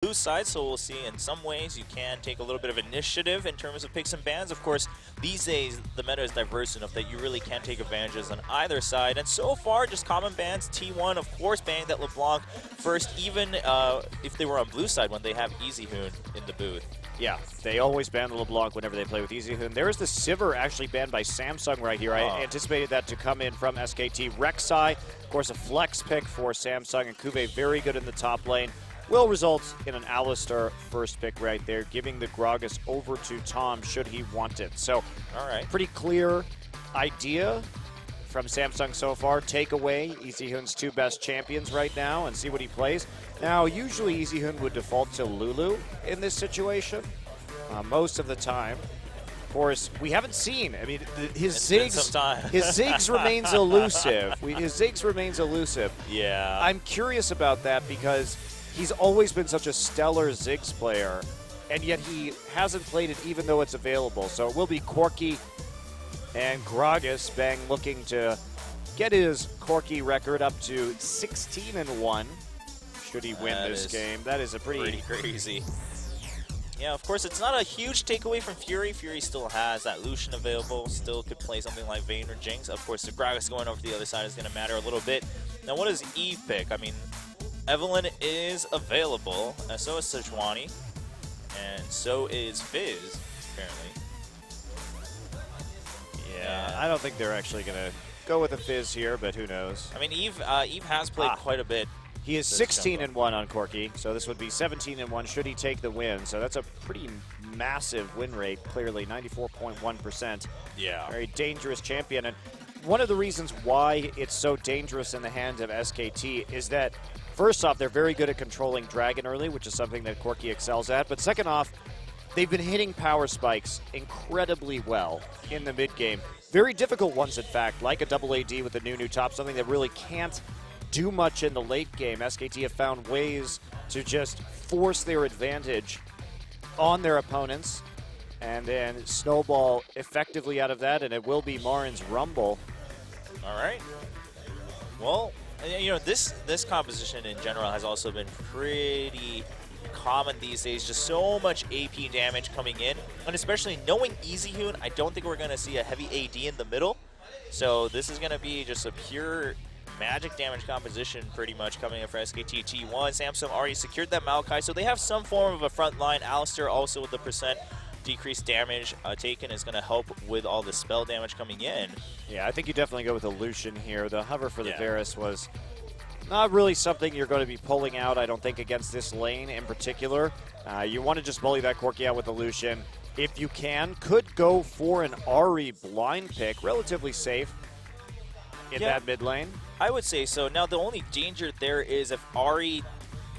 blue side, so we'll see in some ways you can take a little bit of initiative in terms of picks and bans. Of course, these days the meta is diverse enough that you really can take advantages on either side, and so far just common bans. T1 of course banning that LeBlanc first, even if they were on blue side when they have EasyHoon in the booth. Yeah, they always ban the LeBlanc whenever they play with EasyHoon. There is the Sivir actually banned by Samsung right here. I anticipated that to come in from SKT. Rek'Sai, of course, a flex pick for Samsung, and Kube very good in the top lane. Will result in an Alistar first pick right there, giving the Gragas over to Tom should he want it. So, all right, pretty clear idea from Samsung so far. Take away EasyHoon's two best champions right now and see what he plays. Now, usually EasyHoon would default to Lulu in this situation most of the time. Of course, we haven't seen. I mean, his Ziggs remains elusive. His Ziggs remains elusive. Yeah. I'm curious about that because he's always been such a stellar Ziggs player, and yet he hasn't played it even though it's available. So it will be Corki and Gragas Bang looking to get his Corki record up to 16-1 should he win this game. That is a pretty crazy. Yeah, of course, it's not a huge takeaway from Fury. Fury still has that Lucian available, still could play something like Vayne or Jinx. Of course, the Gragas going over to the other side is going to matter a little bit. Now, what does Eve pick? I mean, Evelyn is available, and so is Sejuani, and so is Fizz, apparently. Yeah, I don't think they're actually going to go with a Fizz here, but who knows. I mean, Eve has played quite a bit. He is 16-1 on Corki, so this would be 17-1 should he take the win. So that's a pretty massive win rate, clearly, 94.1%. Yeah. Very dangerous champion. And one of the reasons why it's so dangerous in the hands of SKT is that, first off, they're very good at controlling Dragon early, which is something that Corki excels at. But second off, they've been hitting power spikes incredibly well in the mid-game. Very difficult ones, in fact, like a double AD with the new top, something that really can't do much in the late game. SKT have found ways to just force their advantage on their opponents and then snowball effectively out of that, and it will be Marin's Rumble. All right. Well, you know, this composition in general has also been pretty common these days. Just so much AP damage coming in, and especially knowing EasyHoon, I don't think we're going to see a heavy AD in the middle. So this is going to be just a pure magic damage composition pretty much coming in for SKT. T1, Samsung already secured that Maokai, so they have some form of a front line. Alistar also with the percent decreased damage taken is going to help with all the spell damage coming in. Yeah, I think you definitely go with a Lucian here. The hover for the Varus was not really something you're going to be pulling out, I don't think, against this lane in particular. You want to just bully that Corki out with the Lucian. If you can, could go for an Ahri blind pick, relatively safe in that mid lane. I would say so. Now, the only danger there is if Ahri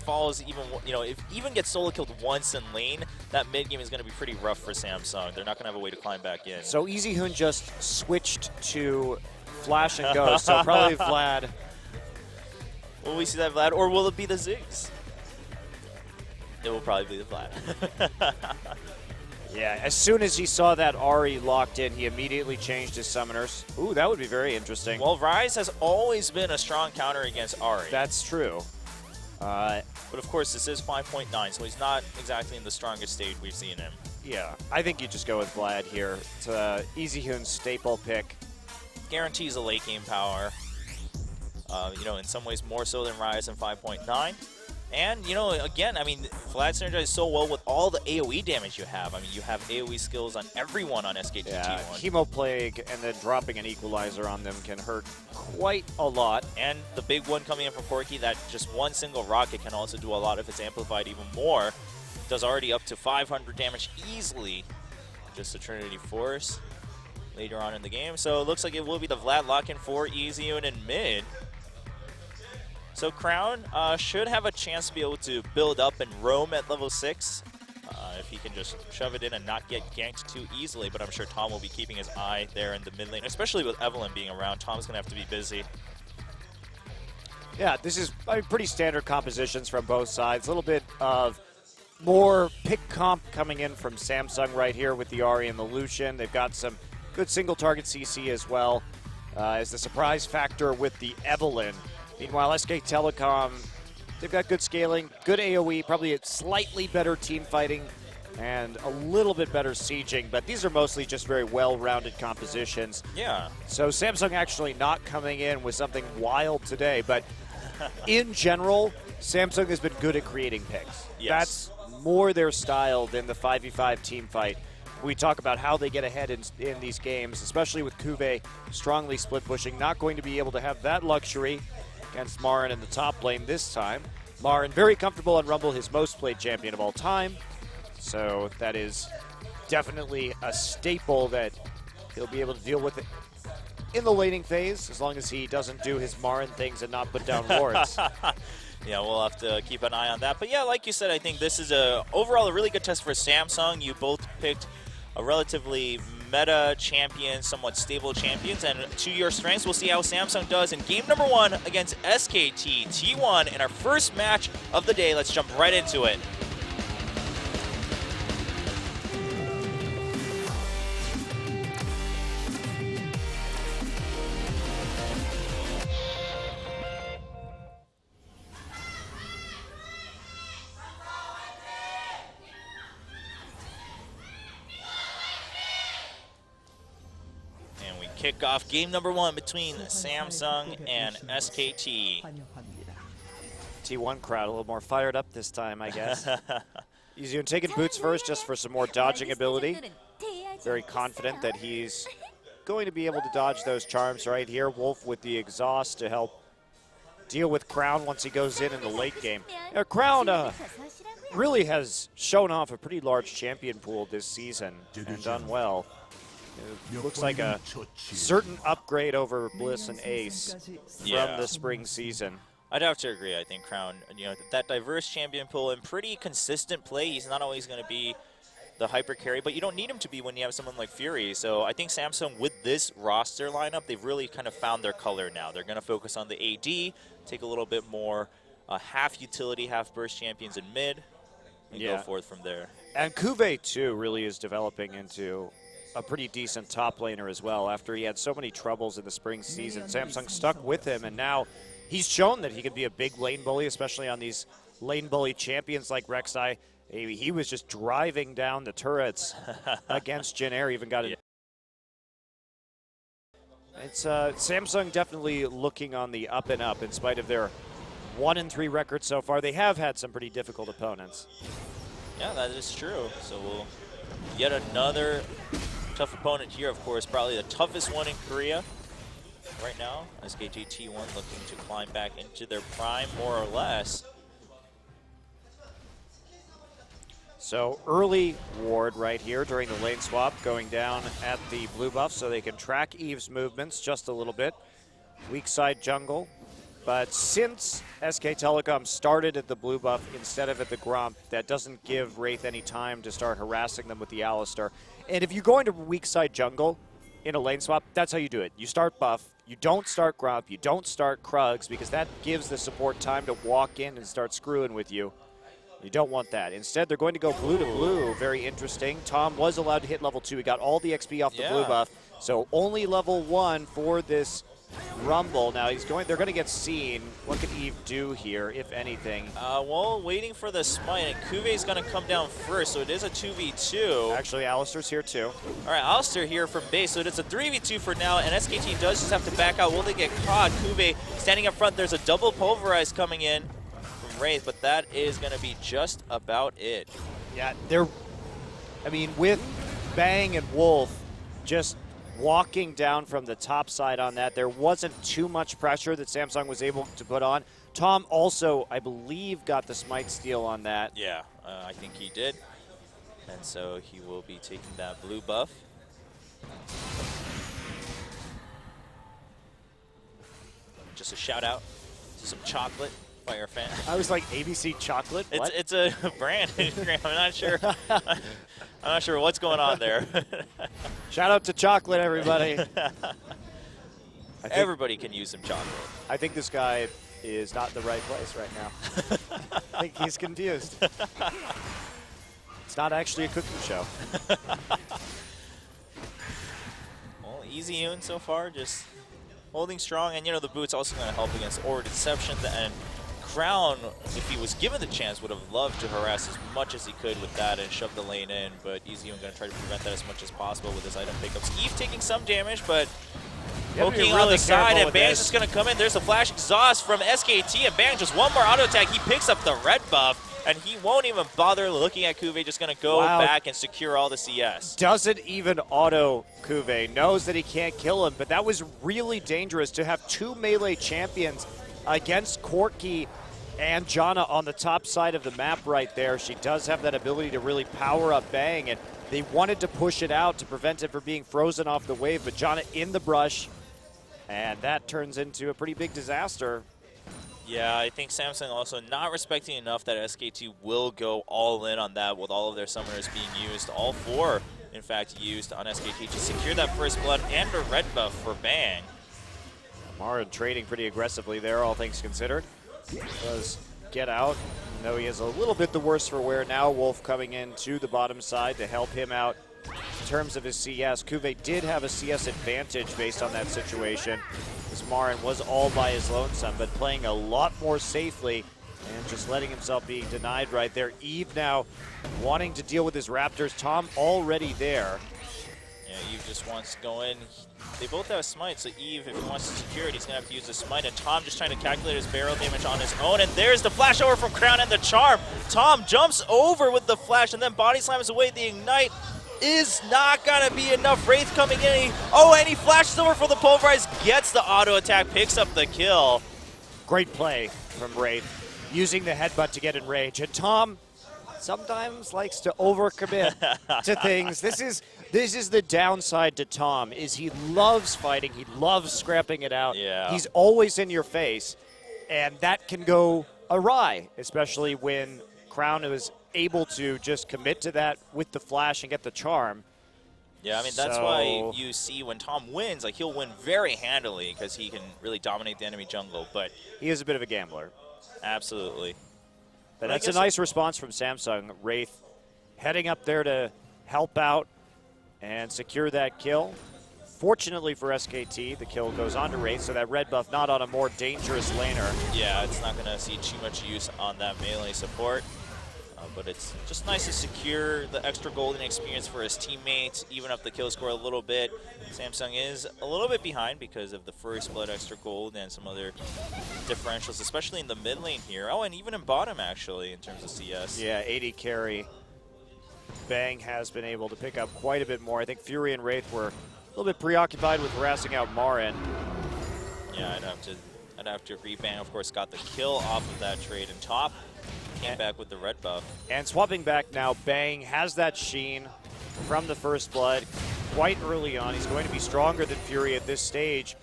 falls even, you know, if even gets solo killed once in lane, that mid game is going to be pretty rough for Samsung. They're not going to have a way to climb back in. So EasyHoon just switched to Flash and Go, so probably Vlad. Will we see that Vlad, or will it be the Ziggs? It will probably be the Vlad. Yeah, as soon as he saw that Ahri locked in, he immediately changed his summoners. Ooh, that would be very interesting. Well, Ryze has always been a strong counter against Ahri. That's true. But of course, this is 5.9, so he's not exactly in the strongest state we've seen him. Yeah, I think you just go with Vlad here. It's EasyHoon's staple pick. Guarantees a late game power. You know, in some ways more so than Ryze in 5.9. And, you know, again, I mean, Vlad synergizes so well with all the AoE damage you have. I mean, you have AoE skills on everyone on SKT T1. Chemo Plague and then dropping an equalizer on them can hurt quite a lot. And the big one coming in from Corki, that just one single rocket can also do a lot if it's amplified even more. Does already up to 500 damage easily. Just a Trinity Force later on in the game. So it looks like it will be the Vlad lock-in for EasyHoon in mid. So Crown should have a chance to be able to build up and roam at level 6 if he can just shove it in and not get ganked too easily. But I'm sure Tom will be keeping his eye there in the mid lane, especially with Evelyn being around. Tom's going to have to be busy. Yeah, this is pretty standard compositions from both sides. A little bit of more pick comp coming in from Samsung right here with the Ahri and the Lucian. They've got some good single target CC as well as the surprise factor with the Evelyn. Meanwhile, SK Telecom They've got good scaling, good AoE, probably a slightly better team fighting, and a little bit better sieging, but these are mostly just very well-rounded compositions. Yeah. So Samsung actually not coming in with something wild today, but in general, Samsung has been good at creating picks. Yes. That's more their style than the 5v5 team fight. We talk about how they get ahead in these games, especially with Kuve strongly split pushing, not going to be able to have that luxury against Marin in the top lane this time. Marin very comfortable on Rumble, his most played champion of all time. So that is definitely a staple that he'll be able to deal with it in the laning phase, as long as he doesn't do his Marin things and not put down wards. Yeah, we'll have to keep an eye on that. But yeah, like you said, I think this is overall a really good test for Samsung. You both picked a relatively meta champion, somewhat stable champions, and to your strengths, we'll see how Samsung does in game number 1 against SKT T1 in our first match of the day. Let's jump right into it. Kick off game number 1 between Samsung and SKT. T1 crowd a little more fired up this time, I guess. He's even taking boots first just for some more dodging ability. Very confident that he's going to be able to dodge those charms right here. Wolf with the exhaust to help deal with Crown once he goes in the late game. Crown really has shown off a pretty large champion pool this season and done well. It looks like a certain upgrade over Bliss and Ace from the spring season. I'd have to agree. I think Crown, that diverse champion pool and pretty consistent play. He's not always going to be the hyper carry, but you don't need him to be when you have someone like Fury. So I think Samsung, with this roster lineup, they've really kind of found their color now. They're going to focus on the AD, take a little bit more half utility, half burst champions in mid, and go forth from there. And Kuve, too, really is developing into a pretty decent top laner as well. After he had so many troubles in the spring season, Samsung stuck with him, and now he's shown that he can be a big lane bully, especially on these lane bully champions like Rek'Sai. He was just driving down the turrets against Jin Air, even got it. It's Samsung definitely looking on the up and up in spite of their 1-3 record so far. They have had some pretty difficult opponents. Yeah, that is true. So we'll yet another tough opponent here, of course, probably the toughest one in Korea right now. SKT T1 looking to climb back into their prime, more or less. So early ward right here during the lane swap, going down at the blue buff so they can track Eve's movements just a little bit. Weak side jungle. But since SK Telecom started at the blue buff instead of at the Gromp, that doesn't give Wraith any time to start harassing them with the Alistar. And if you go into weak side jungle in a lane swap, that's how you do it. You start buff, you don't start Gromp, you don't start Krugs, because that gives the support time to walk in and start screwing with you. You don't want that. Instead, they're going to go blue to blue. Very interesting. Tom was allowed to hit level 2. He got all the XP off the blue buff. So only level 1 for this Rumble. Now they're going to get seen. What can Eve do here, if anything? Well, waiting for the smite, and Kuve's going to come down first, so it is a 2v2. Actually, Alistar's here too. All right, Alistar here from base, so it's a 3v2 for now, and SKT does just have to back out. Will they get caught? Kuve standing up front. There's a double pulverize coming in from Wraith, but that is going to be just about it. Yeah, with Bang and Wolf just walking down from the top side on that, there wasn't too much pressure that Samsung was able to put on. Tom also, I believe, got the smite steal on that. Yeah, I think he did. And so he will be taking that blue buff. Just a shout out to some chocolate by our fan. I was like, ABC chocolate? What? It's a brand. I'm not sure. I'm not sure what's going on there. Shout out to chocolate, everybody. Everybody can use some chocolate. I think this guy is not in the right place right now. I think he's confused. It's not actually a cooking show. Well, Easy Yoon so far, just holding strong. And, the boot's also going to help against Aura Deception and Crown, if he was given the chance, would have loved to harass as much as he could with that and shove the lane in, but EasyOne going to try to prevent that as much as possible with his item pickups. Eve taking some damage, but poking on the side, and Bang's just going to come in. There's a flash exhaust from SKT, and Bang just one more auto attack. He picks up the red buff, and he won't even bother looking at Cuvée, just going to go back and secure all the CS. Doesn't even auto Cuvée, knows that he can't kill him, but that was really dangerous to have two melee champions against Corki and Janna on the top side of the map right there. She does have that ability to really power up Bang, and they wanted to push it out to prevent it from being frozen off the wave, but Janna in the brush, and that turns into a pretty big disaster. Yeah, I think Samsung also not respecting enough that SKT will go all in on that with all of their summoners being used. All four, in fact, used on SKT to secure that first blood and a red buff for Bang. Marin trading pretty aggressively there, all things considered. Does get out, though he is a little bit the worse for wear now. Wolf coming in to the bottom side to help him out in terms of his CS. Cuvée did have a CS advantage based on that situation, as Marin was all by his lonesome, but playing a lot more safely and just letting himself be denied right there. Eve now wanting to deal with his Raptors. Tom already there. Yeah, Eve just wants to go in. They both have smite, so Eve, if he wants to secure it, he's going to have to use the smite. And Tom just trying to calculate his barrel damage on his own. And there's the flash over from Crown and the charm. Tom jumps over with the flash and then body slams away. The ignite is not going to be enough. Wraith coming in. And he flashes over for the pulverize, gets the auto attack, picks up the kill. Great play from Wraith, using the headbutt to get in range. And Tom sometimes likes to overcommit to things. This is the downside to Tom, is he loves fighting, he loves scrapping it out. Yeah. He's always in your face, and that can go awry, especially when Crown is able to just commit to that with the flash and get the charm. Yeah, I mean, that's why you see when Tom wins, like, he'll win very handily because he can really dominate the enemy jungle, but he is a bit of a gambler. Absolutely. But that's a nice response from Samsung. Wraith heading up there to help out and secure that kill. Fortunately for SKT, the kill goes on to Wraith, so that red buff not on a more dangerous laner. Yeah, it's not going to see too much use on that melee support. But it's just nice to secure the extra golden experience for his teammates, even up the kill score a little bit. Samsung is a little bit behind because of the first blood extra gold and some other differentials, especially in the mid lane here. Oh, and even in bottom, actually, in terms of CS. Yeah, 80 carry. Bang has been able to pick up quite a bit more. I think Fury and Wraith were a little bit preoccupied with harassing out Marin. Yeah, I'd have to agree. Bang, of course, got the kill off of that trade, and top came back with the red buff. And swapping back now, Bang has that sheen from the first blood quite early on. He's going to be stronger than Fury at this stage.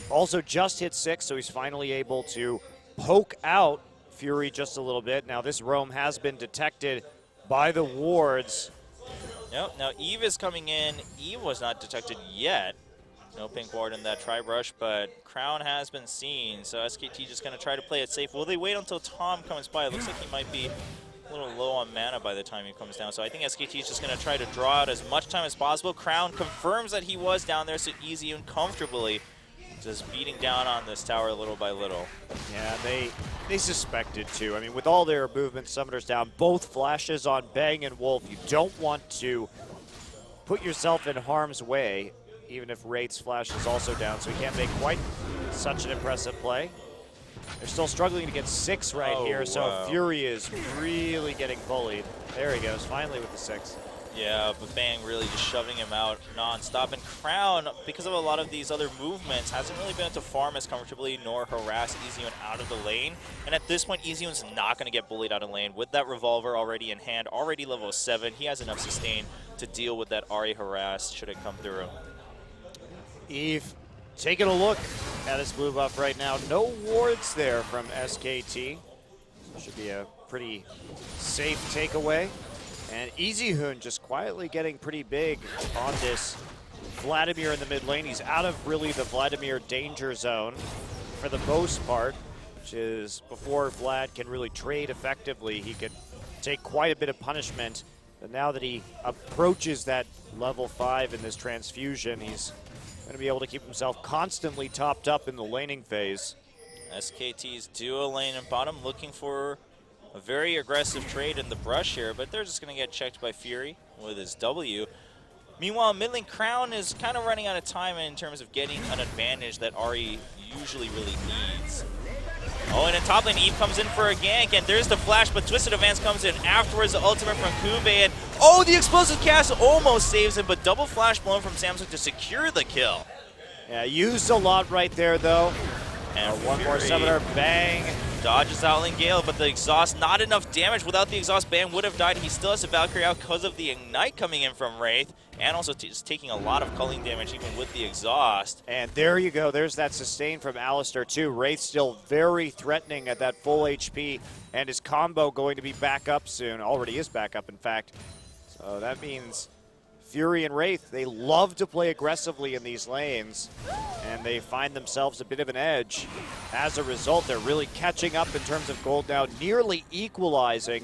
Also just hit 6, so he's finally able to poke out Fury just a little bit. Now this roam has been detected by the wards. Yep, now Eve is coming in. Eve was not detected yet. No pink ward in that tri-brush, but Crown has been seen, so SKT just going to try to play it safe. Will they wait until Tom comes by? It looks like he might be a little low on mana by the time he comes down, so I think SKT is just going to try to draw out as much time as possible. Crown confirms that he was down there, so easy and comfortably just beating down on this tower little by little. Yeah, they suspected too. I mean, with all their movement, summoners down, both flashes on Bang and Wolf, you don't want to put yourself in harm's way, even if Wraith's flash is also down, so he can't make quite such an impressive play. They're still struggling to get 6 right here, so wow. Fury is really getting bullied. There he goes, finally with the 6. Yeah, but Bang really just shoving him out non-stop. And Crown, because of a lot of these other movements, hasn't really been able to farm as comfortably nor harass EasyOne out of the lane. And at this point, EasyOne's not going to get bullied out of lane. With that revolver already in hand, already level 7, he has enough sustain to deal with that Ahri harass should it come through. Eve taking a look at his blue buff right now. No wards there from SKT. Should be a pretty safe takeaway. And EasyHoon just quietly getting pretty big on this Vladimir in the mid lane. He's out of really the Vladimir danger zone for the most part, which is before Vlad can really trade effectively. He could take quite a bit of punishment. But now that he approaches that level 5 in this transfusion, he's going to be able to keep himself constantly topped up in the laning phase. SKT's duo lane and bottom looking for a very aggressive trade in the brush here, but they're just going to get checked by Fury with his W. Meanwhile, mid lane Crown is kind of running out of time in terms of getting an advantage that Ari usually really needs. Oh, and in top lane, Eve comes in for a gank, and there's the flash, but Twisted Advance comes in afterwards, the ultimate from Kube, and oh, the explosive cast almost saves him, but double flash blown from Samsung to secure the kill. Yeah, used a lot right there, though. And one more summoner, bang. Dodges out lane Gale, but the exhaust, not enough damage. Without the exhaust, Bang would have died. He still has a Valkyrie out because of the Ignite coming in from Wraith, and also just taking a lot of culling damage even with the exhaust. And there you go. There's that sustain from Alistar, too. Wraith still very threatening at that full HP, and his combo going to be back up soon. Already is back up, in fact. So that means Fury and Wraith, they love to play aggressively in these lanes, and they find themselves a bit of an edge. As a result, they're really catching up in terms of gold now, nearly equalizing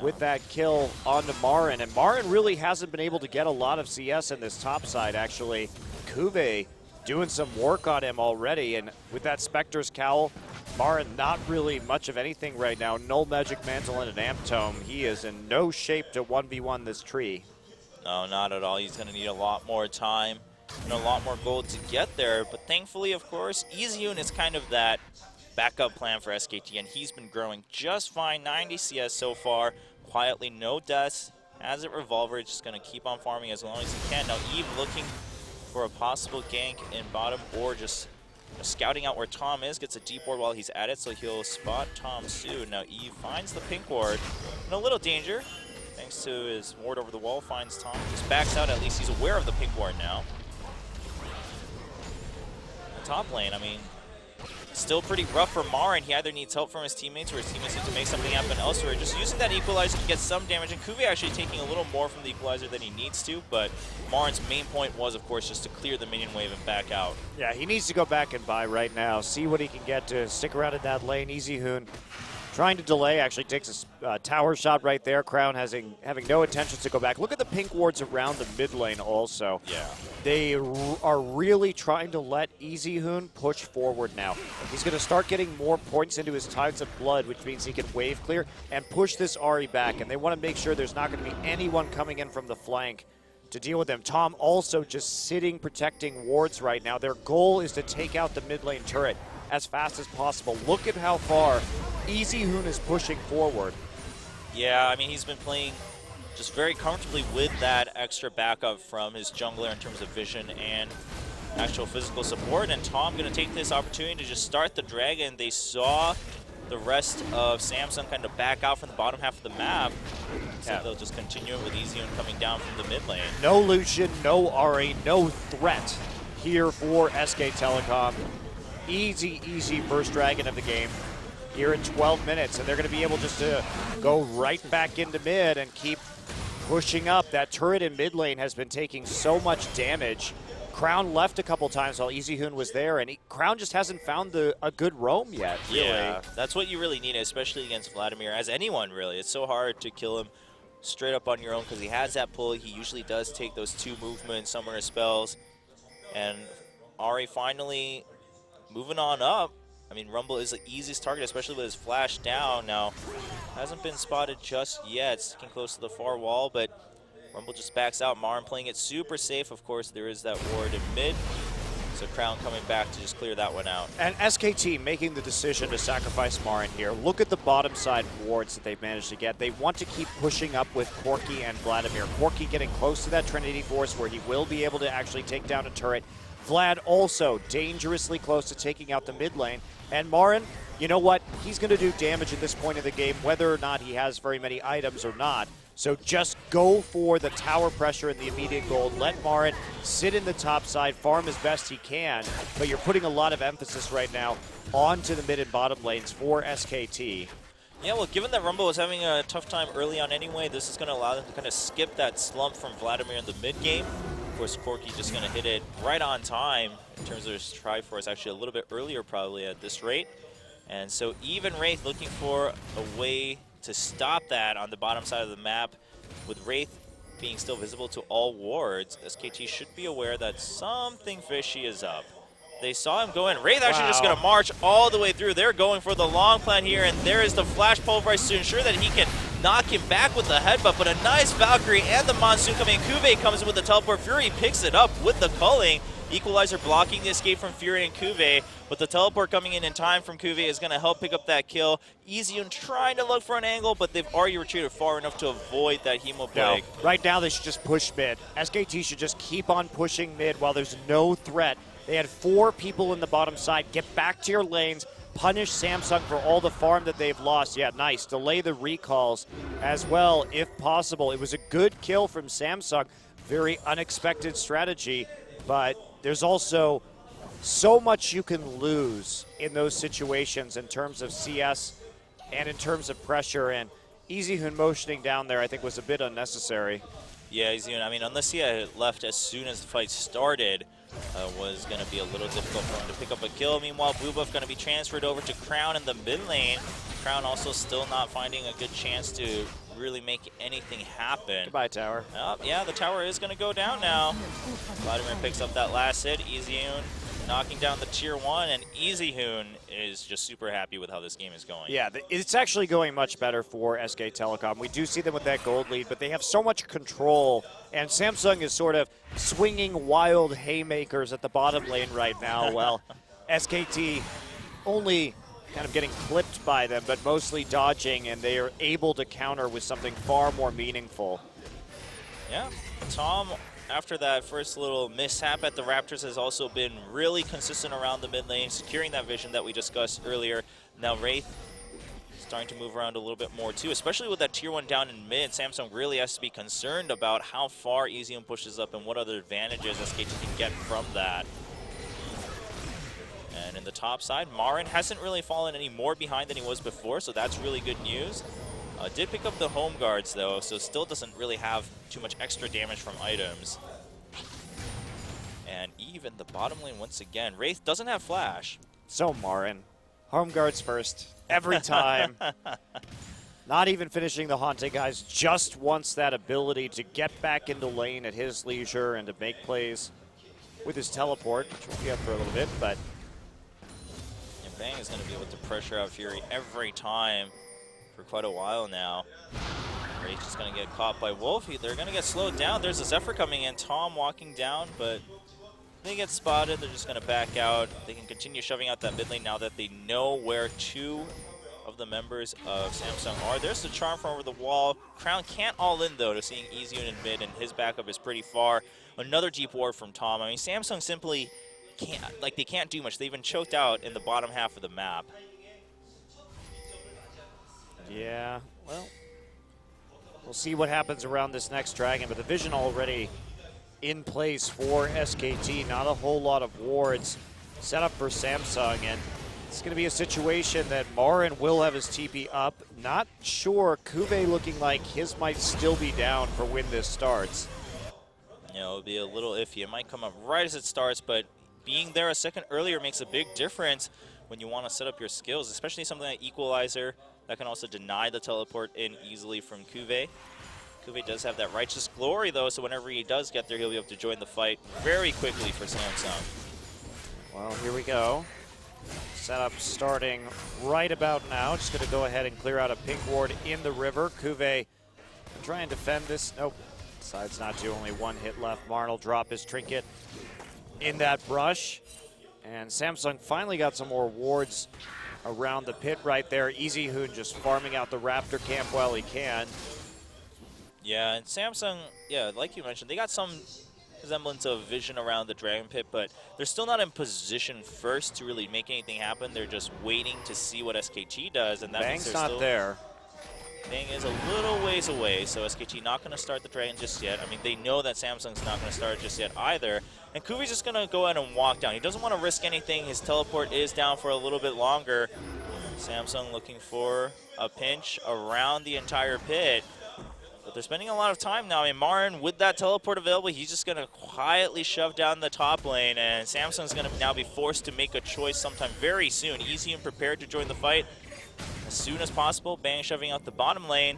with that kill onto Marin. And Marin really hasn't been able to get a lot of CS in this top side, actually. Kuve doing some work on him already, and with that Spectre's Cowl, Marin not really much of anything right now. Null Magic Mantle and an Amp Tome. He is in no shape to 1v1 this tree. No, not at all. He's going to need a lot more time and a lot more gold to get there. But thankfully, of course, EasyUn is kind of that backup plan for SKT, and he's been growing just fine. 90 CS so far. Quietly, no deaths. Has it Revolver, just going to keep on farming as long as he can. Now, Eve looking for a possible gank in bottom, or just scouting out where Tom is, gets a deep ward while he's at it, so he'll spot Tom soon. Now Eve finds the pink ward in a little danger. Thanks to his ward over the wall, finds Tom, just backs out. At least he's aware of the pink ward now. The top lane, I mean, still pretty rough for Marin. He either needs help from his teammates or his teammates need to make something happen elsewhere. Just using that equalizer to get some damage, and Kuve actually taking a little more from the equalizer than he needs to, but Marin's main point was, of course, just to clear the minion wave and back out. Yeah, he needs to go back and buy right now, see what he can get to stick around in that lane. EasyUn trying to delay, actually takes a tower shot right there. Crown having no intentions to go back. Look at the pink wards around the mid lane also. Yeah. They are really trying to let EasyUn push forward now. He's going to start getting more points into his Tides of Blood, which means he can wave clear and push this Ahri back. And they want to make sure there's not going to be anyone coming in from the flank to deal with them. Tom also just sitting, protecting wards right now. Their goal is to take out the mid lane turret as fast as possible. Look at how far EasyUn is pushing forward. Yeah, I mean, he's been playing just very comfortably with that extra backup from his jungler in terms of vision and actual physical support. And Tom going to take this opportunity to just start the dragon. They saw the rest of Samsung kind of back out from the bottom half of the map. So they'll just continue it with EasyUn coming down from the mid lane. No Lucian, no Ahri, no threat here for SK Telecom. Easy first dragon of the game here in 12 minutes, and they're going to be able just to go right back into mid and keep pushing up. That turret in mid lane has been taking so much damage. Crown left a couple times while EasyUn was there, and Crown just hasn't found a good roam yet. Really. Yeah, that's what you really need, especially against Vladimir, as anyone really. It's so hard to kill him straight up on your own because he has that pull. He usually does take those 2 movement summoner spells, and Ahri finally moving on up. I mean, Rumble is the easiest target, especially with his flash down. Now, hasn't been spotted just yet, sticking close to the far wall, but Rumble just backs out. Marin playing it super safe. Of course, there is that ward in mid, so Crown coming back to just clear that one out. And SKT making the decision to sacrifice Marin here. Look at the bottom side wards that they've managed to get. They want to keep pushing up with Corki and Vladimir. Corki getting close to that Trinity Force where he will be able to actually take down a turret. Vlad also dangerously close to taking out the mid lane. And Marin, you know what? He's going to do damage at this point of the game, whether or not he has very many items or not. So just go for the tower pressure and the immediate gold. Let Marin sit in the top side, farm as best he can. But you're putting a lot of emphasis right now onto the mid and bottom lanes for SKT. Yeah, well, given that Rumble was having a tough time early on anyway, this is going to allow them to kind of skip that slump from Vladimir in the mid game. Of course, Corki just going to hit it right on time in terms of his Triforce, actually a little bit earlier probably at this rate. And so even Wraith looking for a way to stop that on the bottom side of the map. With Wraith being still visible to all wards, SKT should be aware that something fishy is up. They saw him go in. Wraith actually just going to march all the way through. They're going for the long plan here, and there is the Flash Pulverize to ensure that he can knock him back with the headbutt, but a nice Valkyrie and the Monsoon coming in. Kuve comes in with the teleport. Fury picks it up with the culling. Equalizer blocking the escape from Fury and Kuve, but the teleport coming in time from Kuve is going to help pick up that kill. Easyun trying to look for an angle, but they've already retreated far enough to avoid that Hemoplague. No. Right now they should just push mid. SKT should just keep on pushing mid while there's no threat. They had 4 people in the bottom side. Get back to your lanes. Punish Samsung for all the farm that they've lost. Yeah, nice. Delay the recalls as well, if possible. It was a good kill from Samsung. Very unexpected strategy, but there's also so much you can lose in those situations in terms of CS and in terms of pressure. And Easyhoon motioning down there, I think, was a bit unnecessary. Yeah, Easyhoon, I mean, unless he had left as soon as the fight started, was going to be a little difficult for him to pick up a kill. Meanwhile, Blue Buff going to be transferred over to Crown in the mid lane. Crown also still not finding a good chance to really make anything happen. Goodbye, tower. Yeah, the tower is going to go down now. Vladimir picks up that last hit. Easyhoon knocking down the tier 1, and Easyhoon is just super happy with how this game is going. Yeah, it's actually going much better for SK Telecom. We do see them with that gold lead, but they have so much control, and Samsung is sort of swinging wild haymakers at the bottom lane right now, while SKT only kind of getting clipped by them, but mostly dodging, and they are able to counter with something far more meaningful. Yeah, Tom, after that first little mishap at the Raptors, has also been really consistent around the mid lane, securing that vision that we discussed earlier. Now Wraith starting to move around a little bit more too, especially with that tier 1 down in mid. Samsung really has to be concerned about how far Easyhoon pushes up and what other advantages SKT can get from that. And in the top side, Marin hasn't really fallen any more behind than he was before, so that's really good news. Did pick up the home guards though, so still doesn't really have too much extra damage from items. And even the bottom lane once again. Wraith doesn't have flash. So Marin, home guards first, every time. Not even finishing the haunting, guys, just wants that ability to get back into lane at his leisure and to make plays with his teleport, which will be up for a little bit, but Bang is going to be able to pressure out Fury every time for quite a while now. Wraith just going to get caught by Wolf. They're going to get slowed down. There's a Zephyr coming in. Tom walking down, but they get spotted. They're just going to back out. They can continue shoving out that mid lane now that they know where 2 of the members of Samsung are. There's the Charm from over the wall. Crown can't all in, though, to seeing Easyhoon in mid, and his backup is pretty far. Another deep ward from Tom. I mean, Samsung simply can't, like, they can't do much. They've been choked out in the bottom half of the map. Yeah, well, we'll see what happens around this next dragon, but the vision already in place for SKT. Not a whole lot of wards set up for Samsung, and it's going to be a situation that Marin will have his TP up. Not sure. Kuve looking like his might still be down for when this starts. You know, it'll be a little iffy. It might come up right as it starts, but being there a second earlier makes a big difference when you want to set up your skills, especially something like Equalizer that can also deny the teleport in easily from Kuve. Kuve does have that Righteous Glory, though, so whenever he does get there, he'll be able to join the fight very quickly for Samsung. Well, here we go. Setup starting right about now. Just going to go ahead and clear out a pink ward in the river. Kuve try and defend this. Nope. Decides not to. Only 1 hit left. Marn will drop his trinket in that brush. And Samsung finally got some more wards around the pit right there. Easyhoon just farming out the Raptor camp while he can. Yeah, and Samsung, yeah, like you mentioned, they got some semblance of vision around the Dragon Pit, but they're still not in position first to really make anything happen. They're just waiting to see what SKT does, and that means Bang's they're not still there. Bang is a little ways away, so SKT not going to start the Dragon just yet. I mean, they know that Samsung's not going to start just yet either. And Kuvi's just going to go ahead and walk down. He doesn't want to risk anything. His teleport is down for a little bit longer. Samsung looking for a pinch around the entire pit. But they're spending a lot of time now. I mean, Marin, with that teleport available, he's just going to quietly shove down the top lane, and Samsung's going to now be forced to make a choice sometime very soon. Easy and prepared to join the fight as soon as possible. Bang shoving out the bottom lane.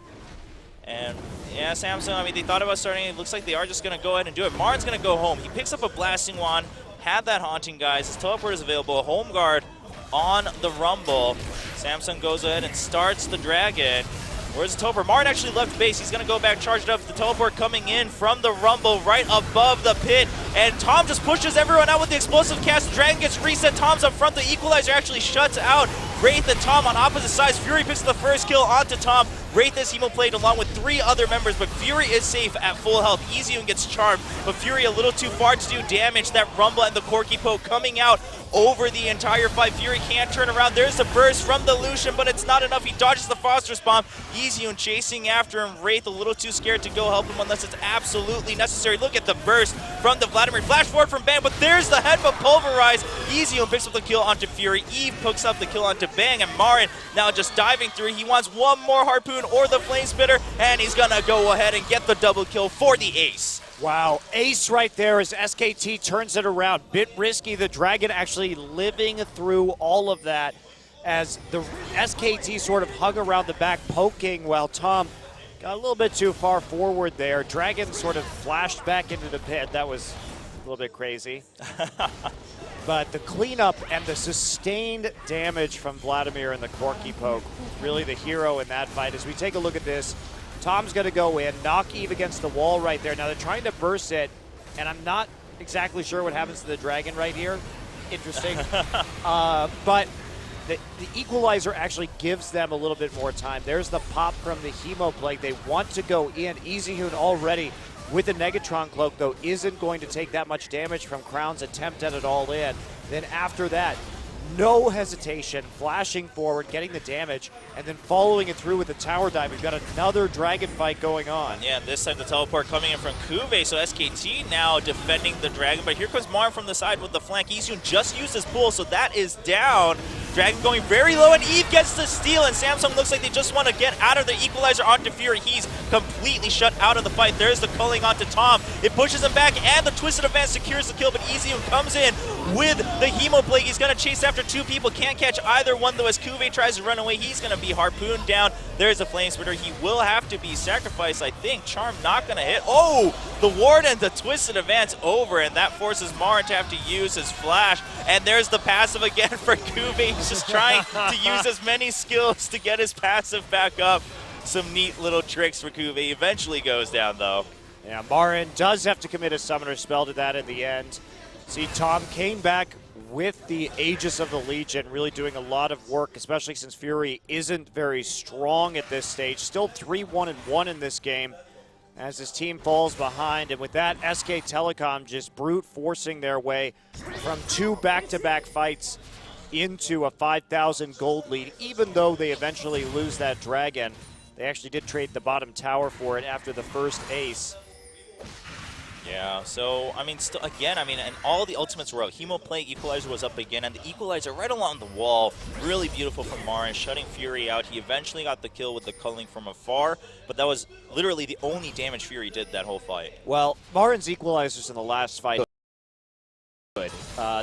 And yeah, Samsung, I mean, they thought about starting. It looks like they are just going to go ahead and do it. Marin's going to go home. He picks up a Blasting Wand, had that haunting, guys. His teleport is available. Home guard on the Rumble. Samsung goes ahead and starts the Dragon. Where's the teleport? Martin actually left base. He's going to go back, charged up. The teleport coming in from the Rumble right above the pit. And Tom just pushes everyone out with the explosive cast. The Dragon gets reset. Tom's up front. The equalizer actually shuts out Wraith and Tom on opposite sides. Fury picks the first kill onto Tom. Wraith is hemoplayed along with 3 other members, but Fury is safe at full health. Easyun gets charmed, but Fury a little too far to do damage. That Rumble and the Corki poke coming out over the entire fight. Fury can't turn around. There's the burst from the Lucian, but it's not enough. He dodges the Foster's bomb. Easyun chasing after him. Wraith a little too scared to go help him unless it's absolutely necessary. Look at the burst from the Vladimir. Flash forward from Bang, but there's the headbutt pulverize. Easyun picks up the kill onto Fury. Eve picks up the kill onto Bang, and Marin now just diving through. He wants one more harpoon or the flame spitter, and he's gonna go ahead and get the double kill for the ace. Wow, ace right there as SKT turns it around. Bit risky, the Dragon actually living through all of that as the SKT sort of hung around the back poking while Tom got a little bit too far forward there. Dragon sort of flashed back into the pit. That was a little bit crazy. But the cleanup and the sustained damage from Vladimir and the Corki poke, really the hero in that fight. As we take a look at this, Tom's going to go in, knock Eve against the wall right there. Now they're trying to burst it, and I'm not exactly sure what happens to the Dragon right here. Interesting. But the equalizer actually gives them a little bit more time. There's the pop from the Hemo Plague. They want to go in. Easyhoon already with the Negatron Cloak, though, isn't going to take that much damage from Crown's attempt at it all in. Then after that, no hesitation, flashing forward, getting the damage, and then following it through with the tower dive. We've got another Dragon fight going on. Yeah, this time the teleport coming in from Kuve, so SKT now defending the Dragon, but here comes Marn from the side with the flank. Easyun just used his pull, so that is down. Dragon going very low, and Eve gets the steal, and Samsung looks like they just want to get out of the equalizer onto Fury. He's completely shut out of the fight. There's the culling onto Tom. It pushes him back, and the Twisted Advance secures the kill, but Easyun comes in with the Hemo Plague. He's going to chase after 2 people. Can't catch either one, though, as Kuve tries to run away. He's going to be harpooned down. There's a Flame Spitter. He will have to be sacrificed, I think. Charm not going to hit. Oh, the Ward and the Twisted Advance over, and that forces Marin to have to use his flash. And there's the passive again for Kuve. He's just trying to use as many skills to get his passive back up. Some neat little tricks for Kuve. Eventually goes down, though. Yeah, Marin does have to commit a summoner spell to that in the end. See, Tom came back with the Aegis of the Legion, really doing a lot of work, especially since Fury isn't very strong at this stage. Still 3-1-1 in this game as his team falls behind. And with that, SK Telecom just brute forcing their way from 2 back-to-back fights into a 5,000 gold lead. Even though they eventually lose that Dragon, they actually did trade the bottom tower for it after the first ace. Yeah, so, I mean, still, again, and all the ultimates were out. Hemo Plague Equalizer was up again, and the Equalizer right along the wall. Really beautiful from Marin, shutting Fury out. He eventually got the kill with the culling from afar, but that was literally the only damage Fury did that whole fight. Well, Marin's Equalizers in the last fight good.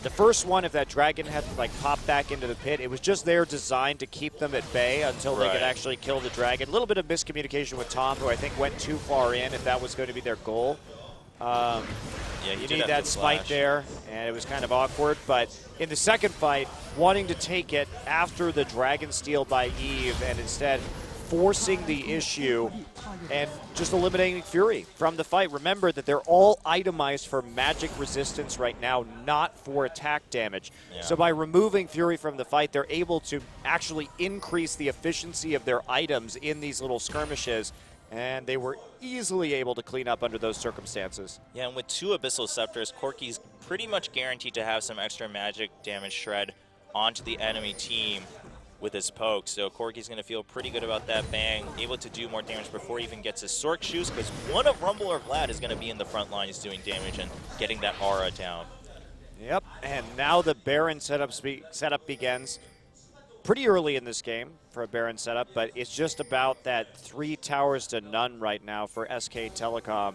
The first one, if that Dragon had popped back into the pit, it was just there designed to keep them at bay until they could actually kill the Dragon. A little bit of miscommunication with Tom, who I think went too far in if that was going to be their goal. Yeah, you need that smite there, and it was kind of awkward. But in the second fight, wanting to take it after the Dragon steal by Eve and instead forcing the issue and just eliminating Fury from the fight. Remember that they're all itemized for magic resistance right now, not for attack damage. Yeah. So by removing Fury from the fight, they're able to actually increase the efficiency of their items in these little skirmishes. And they were easily able to clean up under those circumstances. Yeah, and with 2 Abyssal Scepters, Corki's pretty much guaranteed to have some extra magic damage shred onto the enemy team with his poke. So Corki's going to feel pretty good about that. Bang, able to do more damage before he even gets his Sork Shoes, because one of Rumble or Vlad is going to be in the front line. He's doing damage and getting that aura down. Yep, and now the Baron setup begins. Pretty early in this game for a Baron setup, but it's just about that 3 towers to none right now for SK Telecom.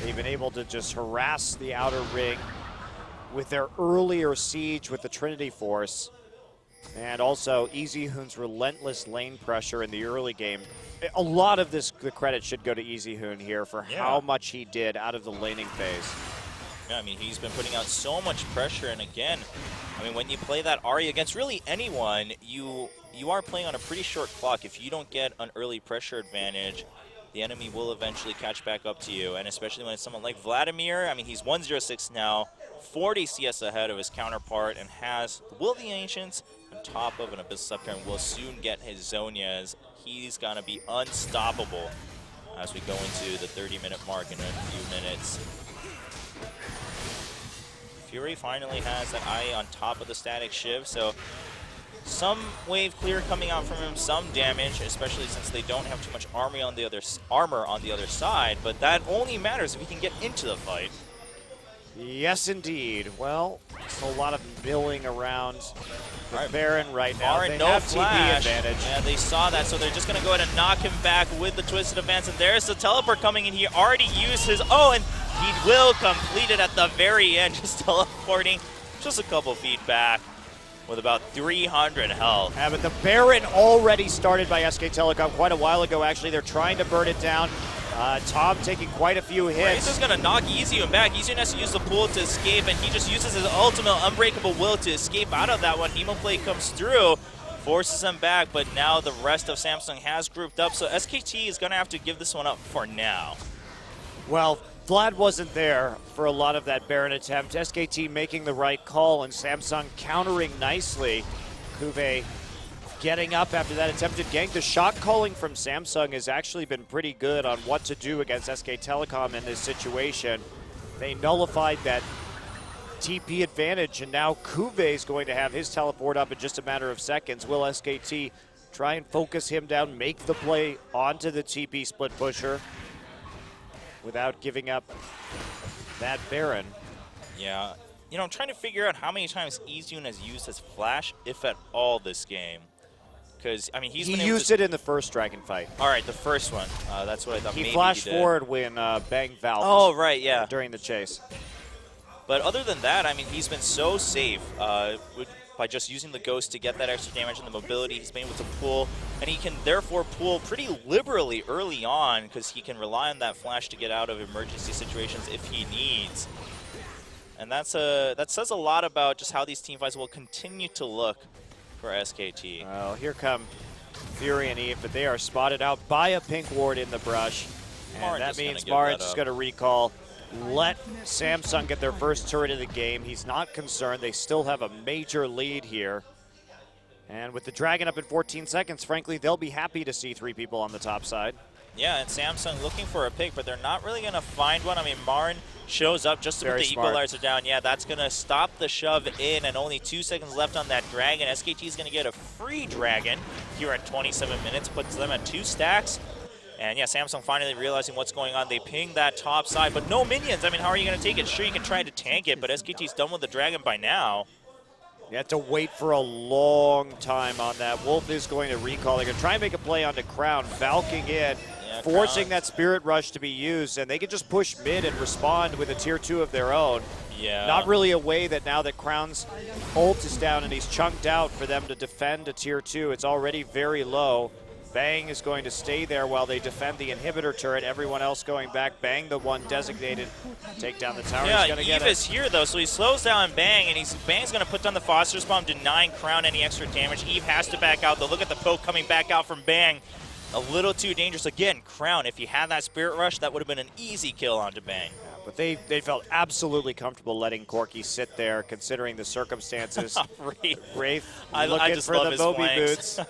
They've been able to just harass the outer ring with their earlier siege with the Trinity Force, and also Easyhoon's relentless lane pressure in the early game. A lot of the credit should go to Easyhoon here for how much he did out of the laning phase. Yeah, I mean, he's been putting out so much pressure, and again, I mean, when you play that Ahri against really anyone, you are playing on a pretty short clock. If you don't get an early pressure advantage, the enemy will eventually catch back up to you, and especially when it's someone like Vladimir. I mean, he's 106 now, 40 CS ahead of his counterpart, and has Will the Ancients on top of an Abyssal Scepter, and will soon get his Zhonya's. He's gonna be unstoppable as we go into the 30-minute mark in a few minutes. Fury finally has that eye on top of the static shiv, so some wave clear coming out from him, some damage, especially since they don't have too much armor on the other side, but that only matters if he can get into the fight. Yes, indeed. Well, it's a lot of milling around the Baron right now. They no have flash. TP advantage. Yeah, they saw that, so they're just going to go ahead and knock him back with the Twisted Advance, and there's the teleport coming in. He already used his, and he will complete it at the very end, just teleporting just a couple feet back with about 300 health. Yeah, but the Baron already started by SK Telecom quite a while ago, actually. They're trying to burn it down. Tom taking quite a few hits. He's just going to knock Easyon back. Easyon has to use the pool to escape, and he just uses his ultimate unbreakable will to escape out of that one. Nemo play comes through, forces him back, but now the rest of Samsung has grouped up, so SKT is going to have to give this one up for now. Well, Vlad wasn't there for a lot of that Baron attempt. SKT making the right call, and Samsung countering nicely. Kuve getting up after that attempted gank. The shot calling from Samsung has actually been pretty good on what to do against SK Telecom in this situation. They nullified that TP advantage, and now Kuve is going to have his teleport up in just a matter of seconds. Will SKT try and focus him down, make the play onto the TP split pusher without giving up that Baron? Yeah, you know, I'm trying to figure out how many times Easyon has used his flash, if at all, this game. Because, I mean, he used it in the first Dragon fight. All right, the first one. That's what I thought. He maybe flashed he did. forward when Bang Valve. Oh, right, yeah. During the chase. But other than that, I mean, he's been so safe by just using the Ghost to get that extra damage and the mobility. He's been able to pull, and he can therefore pull pretty liberally early on because he can rely on that flash to get out of emergency situations if he needs. And that says a lot about just how these team fights will continue to look for SKT. Well, here come Fury and Eve, but they are spotted out by a pink ward in the brush. And that means Marin's just going to recall. Let Samsung get their first turret of the game. He's not concerned. They still have a major lead here. And with the Dragon up in 14 seconds, frankly, they'll be happy to see 3 people on the top side. Yeah, and Samsung looking for a pick, but they're not really going to find one. I mean, Marin shows up just to put the equalizer down. Yeah, that's going to stop the shove in, and only 2 seconds left on that Dragon. SKT is going to get a free Dragon here at 27 minutes, puts them at 2 stacks. And yeah, Samsung finally realizing what's going on. They ping that top side, but no minions. I mean, how are you going to take it? Sure, you can try to tank it, but SKT's done with the Dragon by now. You have to wait for a long time on that. Wolf is going to recall. They're going to try and make a play onto Crown, Valking in, forcing that Spirit Rush to be used, and they can just push mid and respond with a tier 2 of their own. Yeah. Not really a way that now that Crown's ult is down and he's chunked out for them to defend a tier 2. It's already very low. Bang is going to stay there while they defend the inhibitor turret. Everyone else going back. Bang, the one designated. Take down the tower. Yeah, he's going to get it. Eve is here, though, so he slows down Bang, and Bang's going to put down the Foster's Bomb, denying Crown any extra damage. Eve has to back out, though. Look at the poke coming back out from Bang. A little too dangerous. Again, Crown, if he had that Spirit Rush, that would have been an easy kill onto Bang. Yeah, but they felt absolutely comfortable letting Corki sit there, considering the circumstances. Wraith I just for love the his Moby flanks. boots.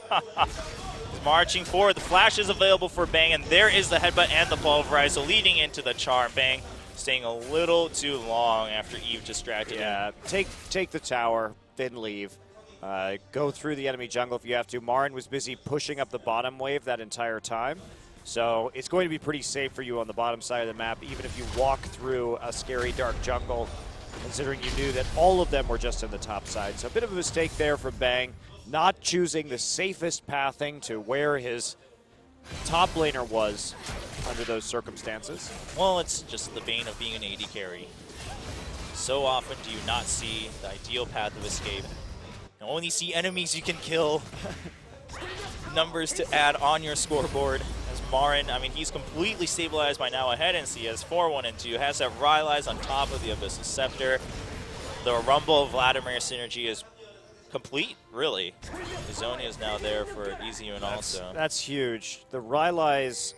Marching forward, the flash is available for Bang, and there is the headbutt and the pulverize, so leading into the charm. Bang staying a little too long after Eve distracted him. Take the tower, then leave. Go through the enemy jungle if you have to. Marin was busy pushing up the bottom wave that entire time, so it's going to be pretty safe for you on the bottom side of the map, even if you walk through a scary dark jungle, considering you knew that all of them were just in the top side. So a bit of a mistake there from Bang, not choosing the safest pathing to where his top laner was under those circumstances. Well, it's just the bane of being an AD carry. So often do you not see the ideal path of escape. You only see enemies you can kill. Numbers to add on your scoreboard, as Marin, I mean, he's completely stabilized by now ahead in CS, 4-1 and 2, has that Rylai's on top of the Abyssal Scepter. The Rumble Vladimir synergy is complete, really. The Zhonya is now there for EasyUn also. That's huge. The Rylai's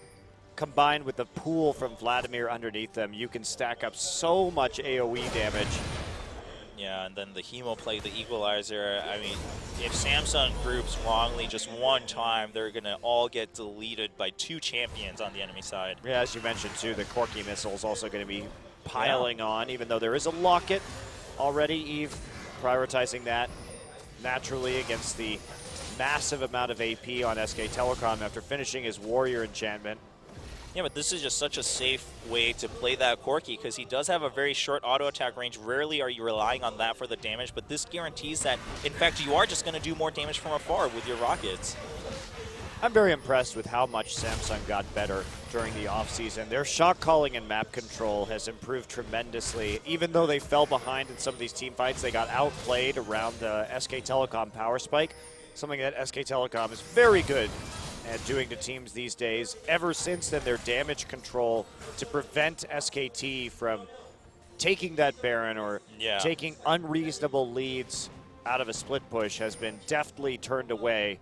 combined with the pool from Vladimir underneath them, you can stack up so much AoE damage. Yeah, and then the Hemo play, the Equalizer. I mean, if Samsung groups wrongly just one time, they're going to all get deleted by 2 champions on the enemy side. Yeah, as you mentioned too, the Corki missile is also going to be piling on, even though there is a locket already. Eve prioritizing that naturally against the massive amount of AP on SK Telecom after finishing his Warrior enchantment. Yeah, but this is just such a safe way to play that Corki because he does have a very short auto attack range. Rarely are you relying on that for the damage, but this guarantees that, in fact, you are just going to do more damage from afar with your rockets. I'm very impressed with how much Samsung got better during the offseason. Their shot calling and map control has improved tremendously. Even though they fell behind in some of these team fights, they got outplayed around the SK Telecom power spike, something that SK Telecom is very good at doing to teams these days. Ever since then, their damage control to prevent SKT from taking that Baron or taking unreasonable leads out of a split push has been deftly turned away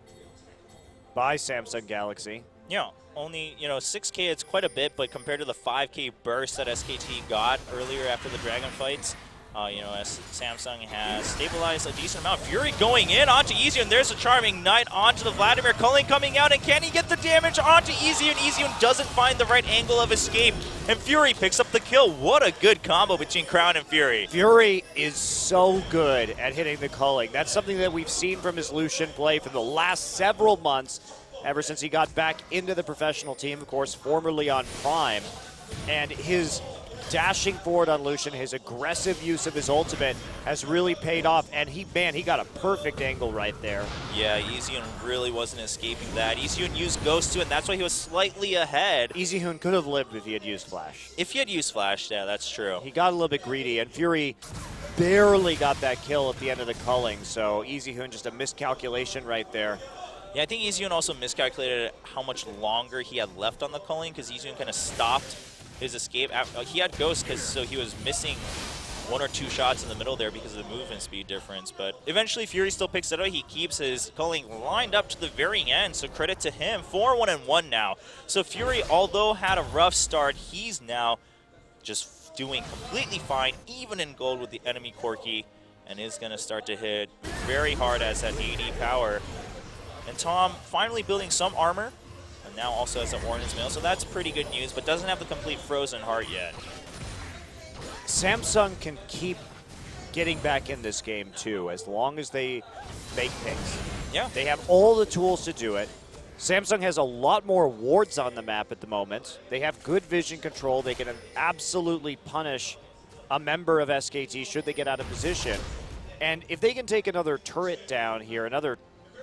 by Samsung Galaxy. Yeah, only, 6K, it's quite a bit, but compared to the 5K burst that SKT got earlier after the Dragon fights, as Samsung has stabilized a decent amount. Fury going in onto EasyUn, and there's a Charming Knight onto the Vladimir. Culling coming out, and can he get the damage onto EasyUn? EasyUn doesn't find the right angle of escape, and Fury picks up the kill. What a good combo between Crown and Fury. Fury is so good at hitting the culling. That's something that we've seen from his Lucian play for the last several months, ever since he got back into the professional team, of course, formerly on Prime. And his dashing forward on Lucian, his aggressive use of his ultimate has really paid off, and he got a perfect angle right there. Yeah, EasyUn really wasn't escaping that. EasyUn used Ghost too, and that's why he was slightly ahead. EasyUn could have lived if he had used Flash. If he had used Flash, yeah, that's true. He got a little bit greedy, and Fury barely got that kill at the end of the culling, so EasyUn just a miscalculation right there. Yeah, I think EasyUn also miscalculated how much longer he had left on the culling because EasyUn kind of stopped his escape. He had Ghost, so he was missing 1 or 2 shots in the middle there because of the movement speed difference. But eventually Fury still picks it up. He keeps his culling lined up to the very end, so credit to him. 4-1 and 1 now. So Fury, although had a rough start, he's now just doing completely fine, even in gold with the enemy Corki, and is going to start to hit very hard as that AD power. And Tom finally building some armor, and now also has an Ordnance Mail, so that's pretty good news, but doesn't have the complete Frozen Heart yet. Samsung can keep getting back in this game too, as long as they make picks. Yeah. They have all the tools to do it. Samsung has a lot more wards on the map at the moment. They have good vision control. They can absolutely punish a member of SKT should they get out of position. And if they can take another turret down here,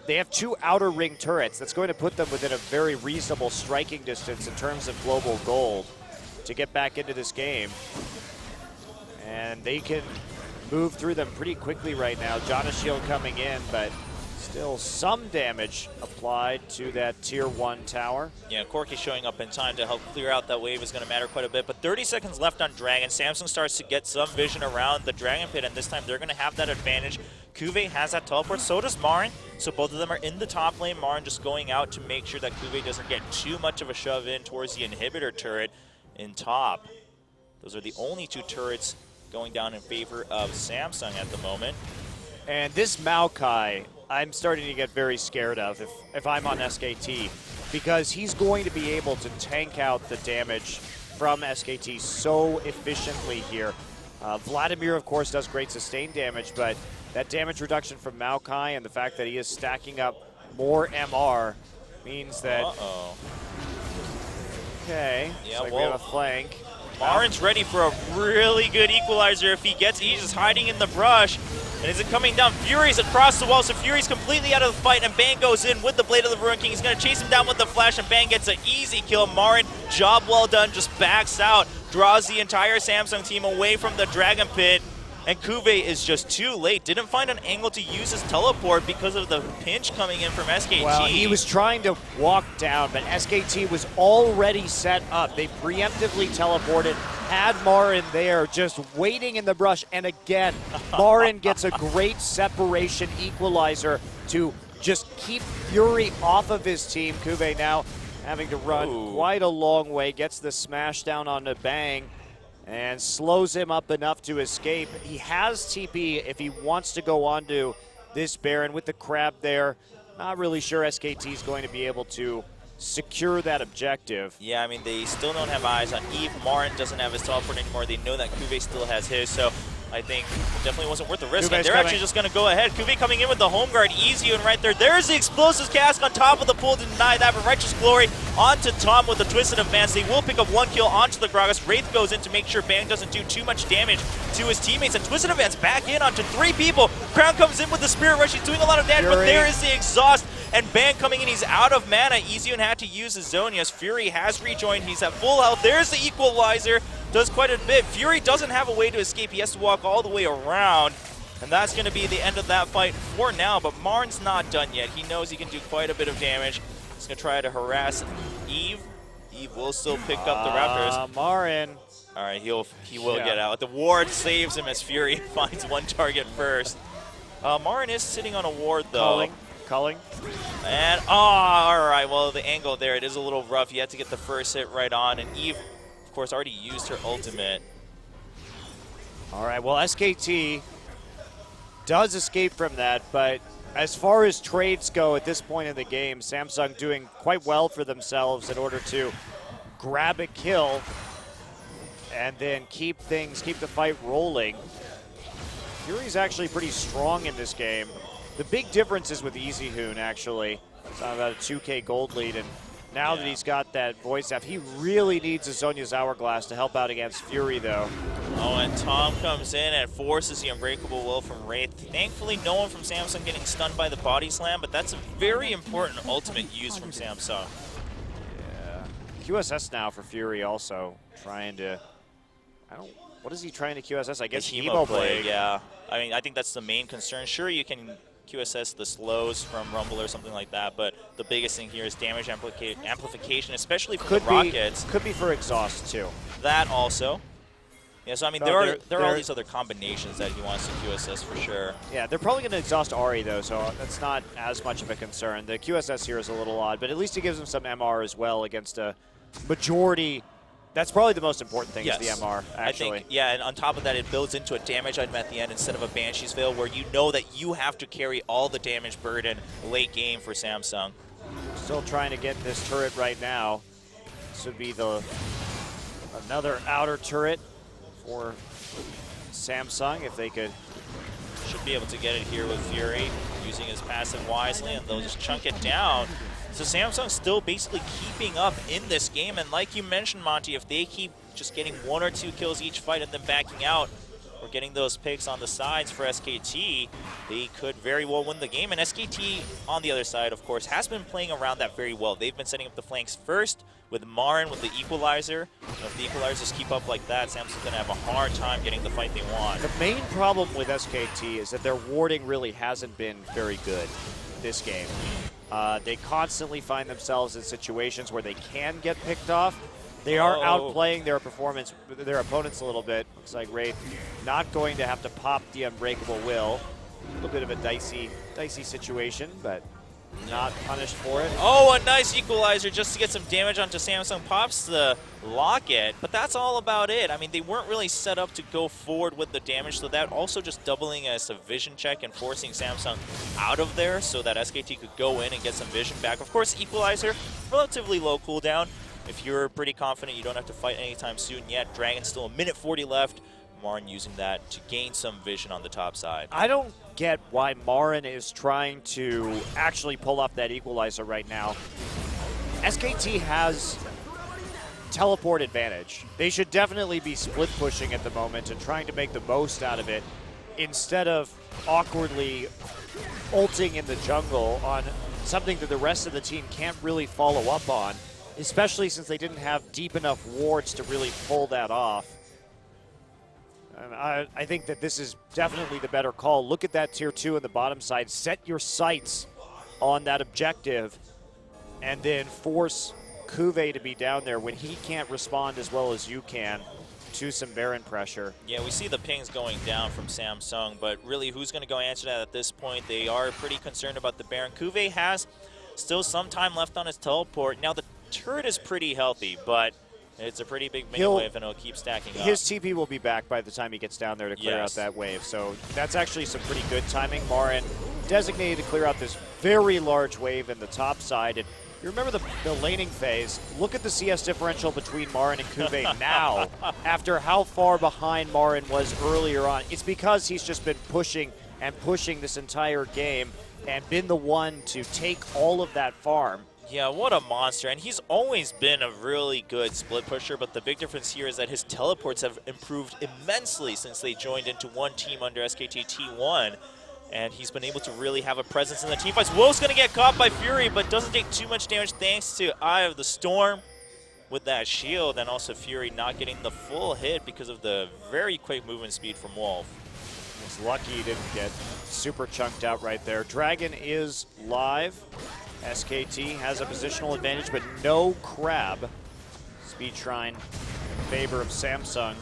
they have 2 outer ring turrets. That's going to put them within a very reasonable striking distance in terms of global gold to get back into this game. And they can move through them pretty quickly right now. Jana Shield coming in, but still some damage applied to that tier 1 tower. Yeah, Corki showing up in time to help clear out that wave is going to matter quite a bit. But 30 seconds left on Dragon. Samsung starts to get some vision around the Dragon Pit, and this time they're going to have that advantage. Kuve has that teleport, so does Marin. So both of them are in the top lane. Marin just going out to make sure that Kuve doesn't get too much of a shove in towards the inhibitor turret in top. Those are the only 2 turrets going down in favor of Samsung at the moment. And this Maokai, I'm starting to get very scared of if I'm on SKT, because he's going to be able to tank out the damage from SKT so efficiently here. Vladimir, of course, does great sustained damage, but that damage reduction from Maokai and the fact that he is stacking up more MR means that... Okay, yeah, like we have a flank. Marin's ready for a really good equalizer if he gets it. He's just hiding in the brush. And is it coming down? Fury's across the wall, so Fury's completely out of the fight, and Bang goes in with the Blade of the Ruin King. He's going to chase him down with the Flash, and Bang gets an easy kill. Marin, job well done, just backs out, draws the entire Samsung team away from the Dragon Pit. And Kuve is just too late. Didn't find an angle to use his teleport because of the pinch coming in from SKT. Well, he was trying to walk down, but SKT was already set up. They preemptively teleported, had Marin there just waiting in the brush. And again, Marin gets a great separation equalizer to just keep Fury off of his team. Kuve now having to run quite a long way, gets the smash down onto Bang, and slows him up enough to escape. He has TP if he wants to go on to this Baron with the crab there. Not really sure SKT is going to be able to secure that objective. Yeah, I mean, they still don't have eyes on Eve. Marin doesn't have his teleport anymore. They know that Kuve still has his, so I think it definitely wasn't worth the risk. And they're actually just going to go ahead. Kuve coming in with the home guard, easy and right there. There's the explosives cask on top of the pool to deny that, but Righteous Glory onto Tom with the twisted advance. They will pick up 1 kill onto the Gragas. Wraith goes in to make sure Bang doesn't do too much damage to his teammates. And twisted advance back in onto 3 people. Crown comes in with the Spirit Rush. He's doing a lot of damage, but there is the exhaust. And Bang coming in, he's out of mana. Easyon had to use his Zonias. Fury has rejoined. He's at full health. There's the equalizer. Does quite a bit. Fury doesn't have a way to escape. He has to walk all the way around. And that's going to be the end of that fight for now. But Marin's not done yet. He knows he can do quite a bit of damage. He's going to try to harass Eve. Eve will still pick up the Raptors. Marin. All right, he will get out. The ward saves him as Fury finds 1 target first. Marin is sitting on a ward, though. Culling. And, all right, well, the angle there, it is a little rough. You have to get the first hit right on. And Eve, of course, already used her ultimate. All right, well, SKT does escape from that, but as far as trades go at this point in the game, Samsung doing quite well for themselves in order to grab a kill and then keep the fight rolling. Fury's actually pretty strong in this game. The big difference is with EasyHoon, actually. It's on about a 2K gold lead, and now that he's got that voice app, he really needs a Zhonya's Hourglass to help out against Fury, though. Oh, and Tom comes in and forces the Unbreakable Will from Wraith. Thankfully, no one from Samsung getting stunned by the body slam, but that's a very important ultimate use from Samsung. Yeah. QSS now for Fury also, trying to... What is he trying to QSS? I guess Emo Plague. Yeah. I mean, I think that's the main concern. Sure, you can QSS the slows from Rumble or something like that, but the biggest thing here is damage amplification, especially for the Rockets. Could be for exhaust, too. That also. Yeah, so I mean, there are all these other combinations that he wants to QSS for sure. Yeah, they're probably going to exhaust Ahri, though, so that's not as much of a concern. The QSS here is a little odd, but at least he gives him some MR as well against a majority. That's probably the most important thing is the MR, actually. I think, yeah, and on top of that, it builds into a damage item at the end instead of a Banshee's Veil, where you know that you have to carry all the damage burden late game for Samsung. Still trying to get this turret right now. This would be another outer turret for Samsung if they could. Should be able to get it here with Fury, using his passive wisely, and they'll just chunk it down. So Samsung's still basically keeping up in this game, and like you mentioned, Monty, if they keep just getting 1 or 2 kills each fight and then backing out, or getting those picks on the sides for SKT, they could very well win the game. And SKT, on the other side, of course, has been playing around that very well. They've been setting up the flanks first with Marin with the equalizer. And if the equalizers keep up like that, Samsung's going to have a hard time getting the fight they want. The main problem with SKT is that their warding really hasn't been very good this game. They constantly find themselves in situations where they can get picked off. They are outplaying their opponents a little bit. Looks like Wraith not going to have to pop the Unbreakable Will. A little bit of a dicey situation, but not punished for it. Oh, a nice equalizer just to get some damage onto Samsung. Pops the Locket, but that's all about it. I mean, they weren't really set up to go forward with the damage, so that also just doubling as a vision check and forcing Samsung out of there so that SKT could go in and get some vision back. Of course, equalizer, relatively low cooldown. If you're pretty confident you don't have to fight anytime soon yet, Dragon's still a minute 40 left. Marin using that to gain some vision on the top side. I don't get why Marin is trying to actually pull up that equalizer right now. SKT has teleport advantage. They should definitely be split pushing at the moment and trying to make the most out of it instead of awkwardly ulting in the jungle on something that the rest of the team can't really follow up on, especially since they didn't have deep enough wards to really pull that off. And I think that this is definitely the better call. Look at that tier 2 on the bottom side. Set your sights on that objective and then force Kuve to be down there when he can't respond as well as you can to some Baron pressure. Yeah, we see the pings going down from Samsung, but really who's going to go answer that at this point? They are pretty concerned about the Baron. Kuve has still some time left on his teleport. Now the turret is pretty healthy, but it's a pretty big mini wave, and it'll keep stacking up. His TP will be back by the time he gets down there to clear out that wave. So that's actually some pretty good timing. Marin designated to clear out this very large wave in the top side. And you remember the laning phase. Look at the CS differential between Marin and Kuve now, after how far behind Marin was earlier on. It's because he's just been pushing and pushing this entire game and been the one to take all of that farm. Yeah, what a monster. And he's always been a really good split pusher, but the big difference here is that his teleports have improved immensely since they joined into one team under SKT T1. And he's been able to really have a presence in the team fights. Wolf's going to get caught by Fury, but doesn't take too much damage thanks to Eye of the Storm with that shield. And also Fury not getting the full hit because of the very quick movement speed from Wolf. Was lucky he didn't get super chunked out right there. Dragon is live. SKT has a positional advantage, but no Crab. Speed Shrine in favor of Samsung.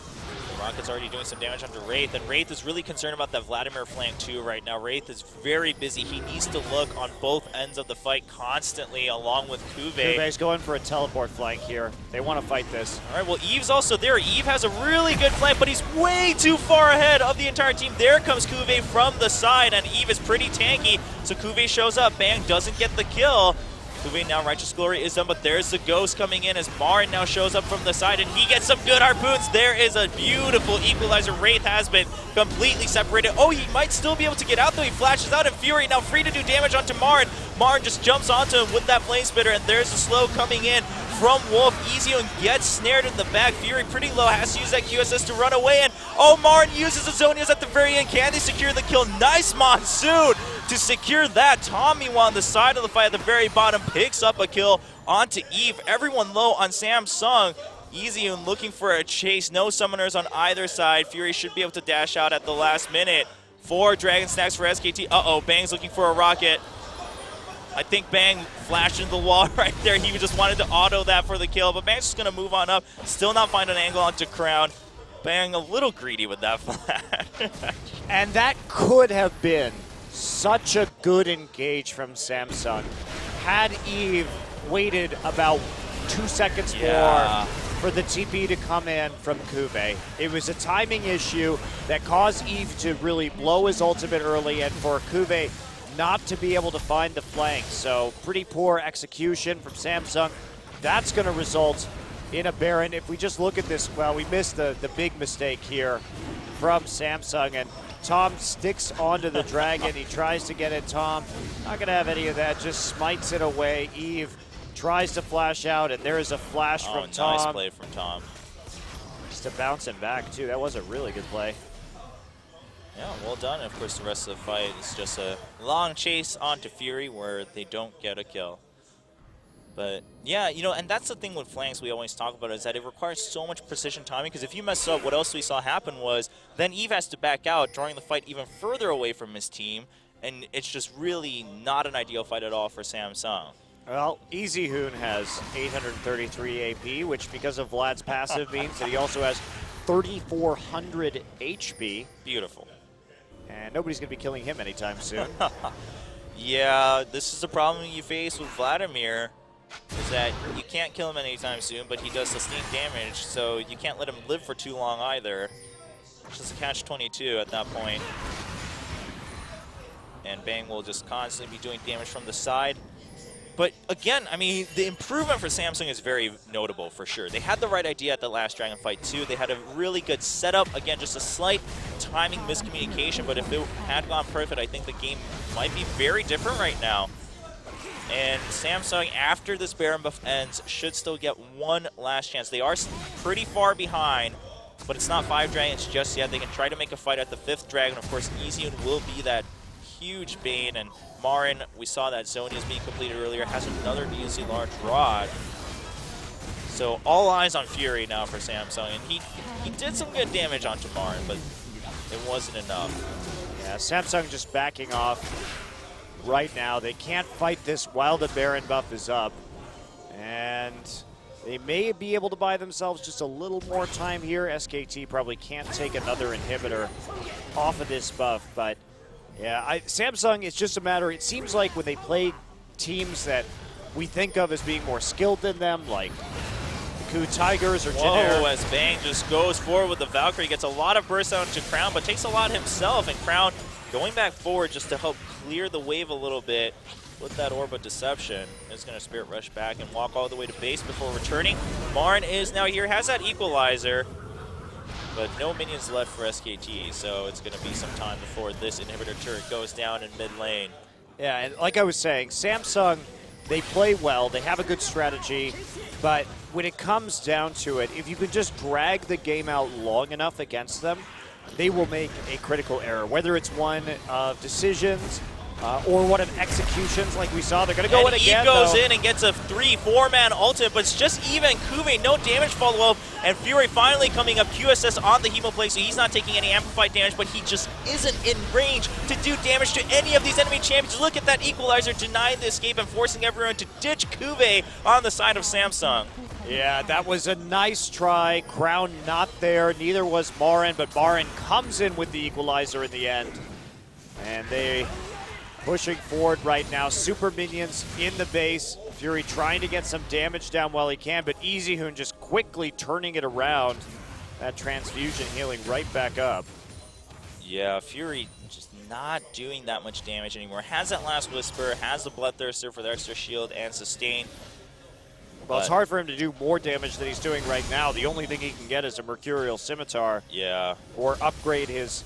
Rocket's already doing some damage onto Wraith, and Wraith is really concerned about that Vladimir flank too right now. Wraith is very busy. He needs to look on both ends of the fight constantly along with Kuve. Kuve's going for a teleport flank here. They want to fight this. All right, well, Eve's also there. Eve has a really good flank, but he's way too far ahead of the entire team. There comes Kuve from the side, and Eve is pretty tanky, so Kuve shows up. Bang doesn't get the kill. Kuve now, Righteous Glory is done, but there's the Ghost coming in as Marin now shows up from the side, and he gets some good harpoons. There is a beautiful equalizer. Wraith has been completely separated. Oh, he might still be able to get out, though. He flashes out, and Fury now free to do damage onto Marin. Marin just jumps onto him with that Flame Spitter, and there's the slow coming in from Wolf. Ezio gets snared in the back. Fury pretty low, has to use that QSS to run away, and oh, Marin uses the Zonias at the very end. Can they secure the kill? Nice Monsoon to secure that. Tommy on the side of the fight at the very bottom picks up a kill onto Eve. Everyone low on Samsung. Ezio looking for a chase. No summoners on either side. Fury should be able to dash out at the last minute. 4 Dragon Stacks for SKT. Uh-oh, Bang's looking for a rocket. I think Bang flashed into the wall right there. He just wanted to auto that for the kill, but Bang's just going to move on up. Still not find an angle onto Crown. Bang a little greedy with that flash. And that could have been such a good engage from Samsung. Had Eve waited about 2 seconds more for the TP to come in from Kuve. It was a timing issue that caused Eve to really blow his ultimate early and for Kuve not to be able to find the flank. So pretty poor execution from Samsung. That's going to result in a Baron. If we just look at this, well, we missed the big mistake here from Samsung, and Tom sticks onto the Dragon. He tries to get it. Tom, not going to have any of that, just smites it away. Eve tries to flash out, and there is a flash from Tom. Nice play from Tom. Just a bouncing back, too. That was a really good play. Yeah, well done. And of course, the rest of the fight is just a long chase onto Fury where they don't get a kill. But yeah, you know, and that's the thing with flanks we always talk about, is that it requires so much precision timing, because if you mess up, what else we saw happen was then Eve has to back out, drawing the fight even further away from his team, and it's just really not an ideal fight at all for Samsung. Well, Easy Hoon has 833 AP, which because of Vlad's passive means that he also has 3,400 HP. Beautiful. And nobody's going to be killing him anytime soon. Yeah, this is the problem you face with Vladimir, is that you can't kill him anytime soon, but he does sustain damage, so you can't let him live for too long either. It's just a catch-22 at that point. And Bang will just constantly be doing damage from the side. But again, I mean, the improvement for Samsung is very notable for sure. They had the right idea at the last Dragon fight too. They had a really good setup. Again, just a slight timing miscommunication, but if it had gone perfect, I think the game might be very different right now. And Samsung, after this Baron buff ends, should still get one last chance. They are pretty far behind, but it's not 5 Dragons just yet. They can try to make a fight at the 5th Dragon. Of course, Easy will be that huge bane, and Marin, we saw that Zonia's being completed earlier, has another easy large rod. So all eyes on Fury now for Samsung, and he did some good damage onto Marin, but it wasn't enough. Yeah, Samsung just backing off right now. They can't fight this while the Baron buff is up. And they may be able to buy themselves just a little more time here. SKT probably can't take another inhibitor off of this buff, but yeah, Samsung, it's just a matter, it seems like when they play teams that we think of as being more skilled than them, like Ku Tigers or Jin Whoa, as Bang just goes forward with the Valkyrie, gets a lot of burst out to Crown, but takes a lot himself, and Crown going back forward just to help clear the wave a little bit with that Orb of Deception. Is going to Spirit Rush back and walk all the way to base before returning. Marin is now here, has that Equalizer, but no minions left for SKT, so it's going to be some time before this inhibitor turret goes down in mid lane. Yeah, and like I was saying, Samsung, they play well, they have a good strategy, but when it comes down to it, if you can just drag the game out long enough against them, they will make a critical error, whether it's one of decisions or one of executions like we saw. They're going to go in again, Eve goes though. in and gets a 3-4-man ultimate, but it's just even Kuve, no damage follow-up, and Fury finally coming up, QSS on the Hemo play, so he's not taking any amplified damage, but he just isn't in range to do damage to any of these enemy champions. Look at that Equalizer denying the escape and forcing everyone to ditch Kuve on the side of Samsung. Yeah, that was a nice try. Crown not there, neither was Marin, but Marin comes in with the Equalizer in the end. And they pushing forward right now. Super minions in the base. Fury trying to get some damage down while he can, but EasyHoon just quickly turning it around. That transfusion healing right back up. Yeah, Fury just not doing that much damage anymore. Has that last Whisper, has the Bloodthirster for the extra shield and sustain. Well, it's hard for him to do more damage than he's doing right now. The only thing he can get is a Mercurial Scimitar. Yeah. Or upgrade his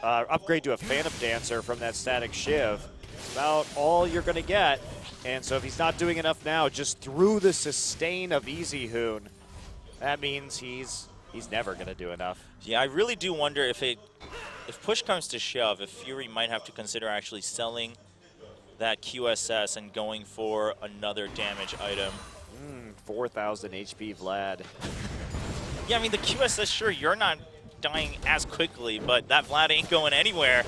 upgrade to a Phantom Dancer from that Static Shiv. It's about all you're going to get. And so if he's not doing enough now, just through the sustain of EasyHoon, that means he's never going to do enough. Yeah, I really do wonder if push comes to shove, if Fury might have to consider actually selling that QSS and going for another damage item. 4,000 HP Vlad. Yeah, I mean, the QSS, sure, you're not dying as quickly, but that Vlad ain't going anywhere